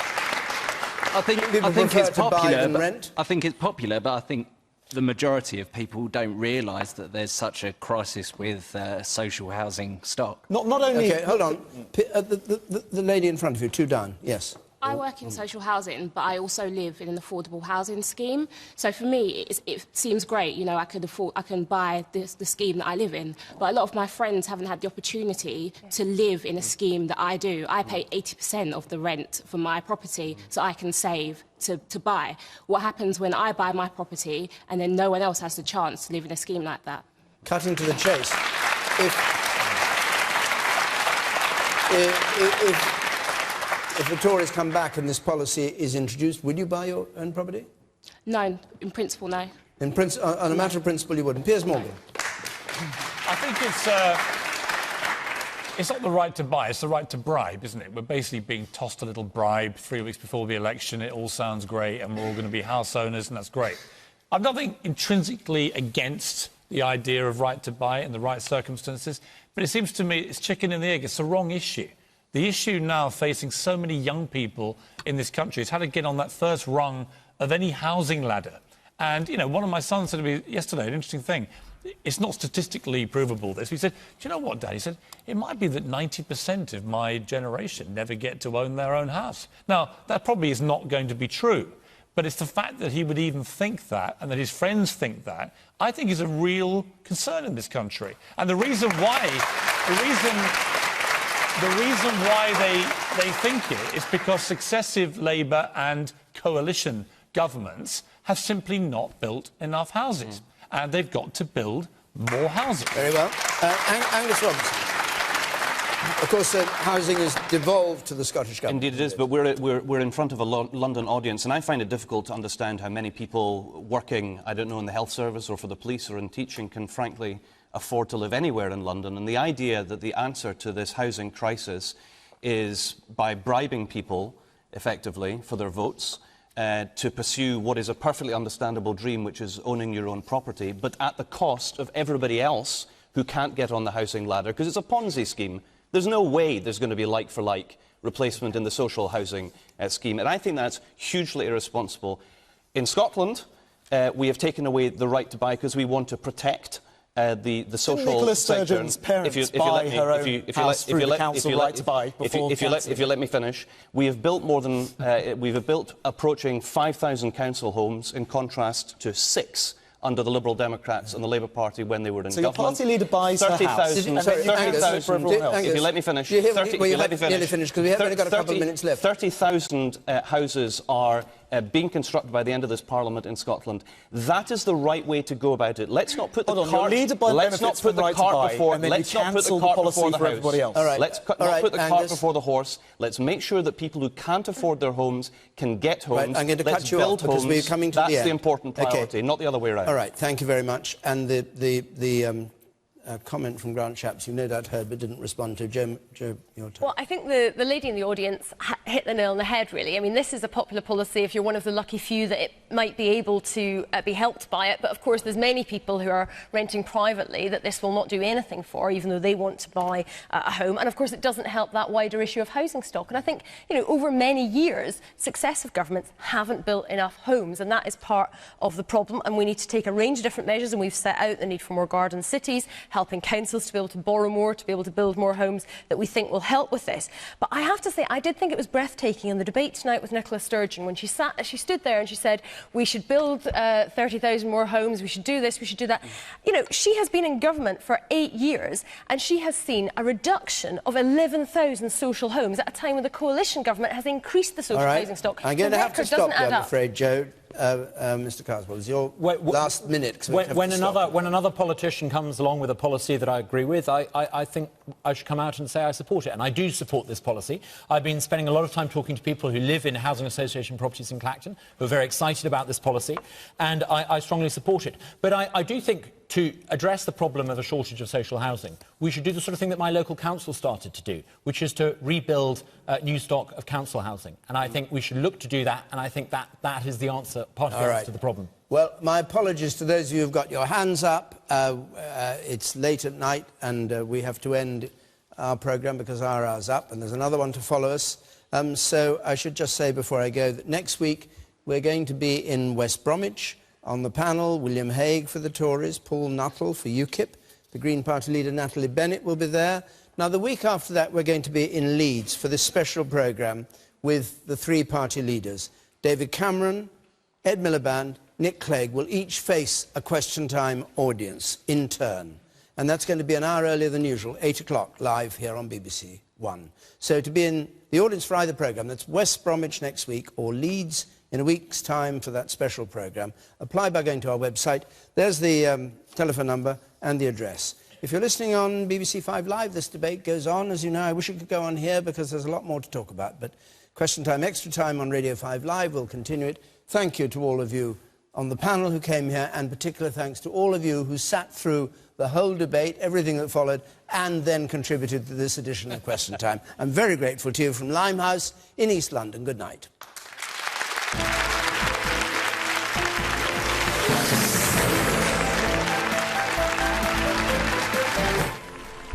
I think it's popular. I think it's popular, but I think the majority of people don't realise that there's such a crisis with social housing stock. Not only... OK, hold on. The lady in front of you, 2 down. Yes. I work in social housing, but I also live in an affordable housing scheme. So for me, it seems great. You know, I can buy the scheme that I live in. But a lot of my friends haven't had the opportunity to live in a scheme that I do. I pay 80% of the rent for my property, so I can save to buy. What happens when I buy my property and then no one else has the chance to live in a scheme like that? Cutting to the chase. If the Tories come back and this policy is introduced, would you buy your own property? No, in principle, no. On a matter of principle, you wouldn't. Piers Morgan. I think it's not the right to buy, it's the right to bribe, isn't it? We're basically being tossed a little bribe 3 weeks before the election. It all sounds great, and we're all going to be house owners, and that's great. I've nothing intrinsically against the idea of right to buy in the right circumstances, but it seems to me it's chicken and the egg. It's the wrong issue. The issue now facing so many young people in this country is how to get on that first rung of any housing ladder. And, you know, one of my sons said to me yesterday, an interesting thing, it's not statistically provable, this. He said, do you know what, Dad? He said, it might be that 90% of my generation never get to own their own house. Now, that probably is not going to be true, but it's the fact that he would even think that and that his friends think that, I think is a real concern in this country. And the reason why they think it is because successive Labour and coalition governments have simply not built enough houses. And they've got to build more houses. Very well. Angus Robertson. Of course, housing is devolved to the Scottish Government. Indeed it is, but we're in front of a London audience, and I find it difficult to understand how many people working, I don't know, in the health service or for the police or in teaching can frankly afford to live anywhere in London. And the idea that the answer to this housing crisis is by bribing people, effectively, for their votes, to pursue what is a perfectly understandable dream, which is owning your own property, but at the cost of everybody else who can't get on the housing ladder, because it's a Ponzi scheme. There's no way there's going to be like-for-like replacement in the social housing scheme, and I think that's hugely irresponsible. In Scotland, we have taken away the right to buy because we want to protect the social Nicola sector. Sturgeon's parents buy her own house through the council right to buy before if you let me finish, we have built more than we have built approaching 5,000 council homes in contrast to 6 under the Liberal Democrats and the Labour Party when they were in government. So your party leader buys her house. 30,000. If you let me finish. Nearly finished, because we have only got a couple of minutes left. 30,000 houses are being constructed by the end of this Parliament in Scotland. That is the right way to go about it. Let's not put the cart before the horse. All right. Let's not put the cart before the horse. Let's make sure that people who can't afford their homes can get homes. Right, I'm going to cut you off because we're coming to the end. That's the important priority, not the other way around. All right, thank you very much. And the comment from Grant Shapps you no doubt heard but didn't respond to. Jo, your turn. Well, I think the lady in the audience hit the nail on the head, really. I mean, this is a popular policy if you're one of the lucky few that it might be able to be helped by it. But, of course, there's many people who are renting privately that this will not do anything for, even though they want to buy a home. And, of course, it doesn't help that wider issue of housing stock. And I think, you know, over many years, successive governments haven't built enough homes, and that is part of the problem. And we need to take a range of different measures, and we've set out the need for more garden cities, helping councils to be able to borrow more, to be able to build more homes that we think will help with this. But I have to say, I did think it was breathtaking in the debate tonight with Nicola Sturgeon when she stood there and she said, we should build 30,000 more homes, we should do this, we should do that. You know, she has been in government for 8 years and she has seen a reduction of 11,000 social homes at a time when the coalition government has increased the social housing stock. I'm going to have to stop you, I'm afraid, Jo. Mr. Carswell, it's your last minute. When another politician comes along with a policy that I agree with, I think I should come out and say I support it. And I do support this policy. I've been spending a lot of time talking to people who live in housing association properties in Clacton, who are very excited about this policy, and I strongly support it. But I do think to address the problem of a shortage of social housing, we should do the sort of thing that my local council started to do, which is to rebuild new stock of council housing. And I think we should look to do that, and I think that is the answer, part of the answer to the problem. Well, my apologies to those of you who've got your hands up. It's late at night, and we have to end our programme because our hour's up, and there's another one to follow us. So I should just say before I go that next week we're going to be in West Bromwich. On the panel, William Hague for the Tories, Paul Nuttall for UKIP. The Green Party leader, Natalie Bennett, will be there. Now, the week after that, we're going to be in Leeds for this special programme with the three party leaders. David Cameron, Ed Miliband, Nick Clegg will each face a question time audience in turn. And that's going to be an hour earlier than usual, 8 o'clock, live here on BBC One. So to be in the audience for either programme, that's West Bromwich next week or Leeds in a week's time for that special programme, apply by going to our website. There's the telephone number and the address. If you're listening on BBC 5 Live, this debate goes on. As you know, I wish it could go on here because there's a lot more to talk about. But Question Time, Extra Time on Radio 5 Live will continue it. Thank you to all of you on the panel who came here, and particular thanks to all of you who sat through the whole debate, everything that followed, and then contributed to this edition of Question Time. I'm very grateful to you from Limehouse in East London. Good night.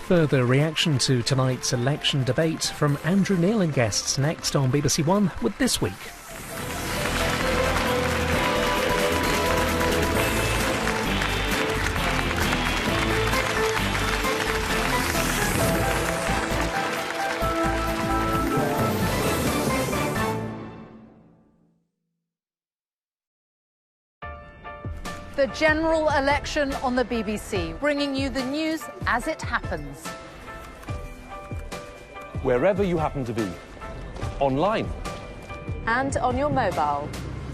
Further reaction to tonight's election debate from Andrew Neil and guests next on BBC One with This Week. The general election on the BBC, bringing you the news as it happens. Wherever you happen to be, online. And on your mobile.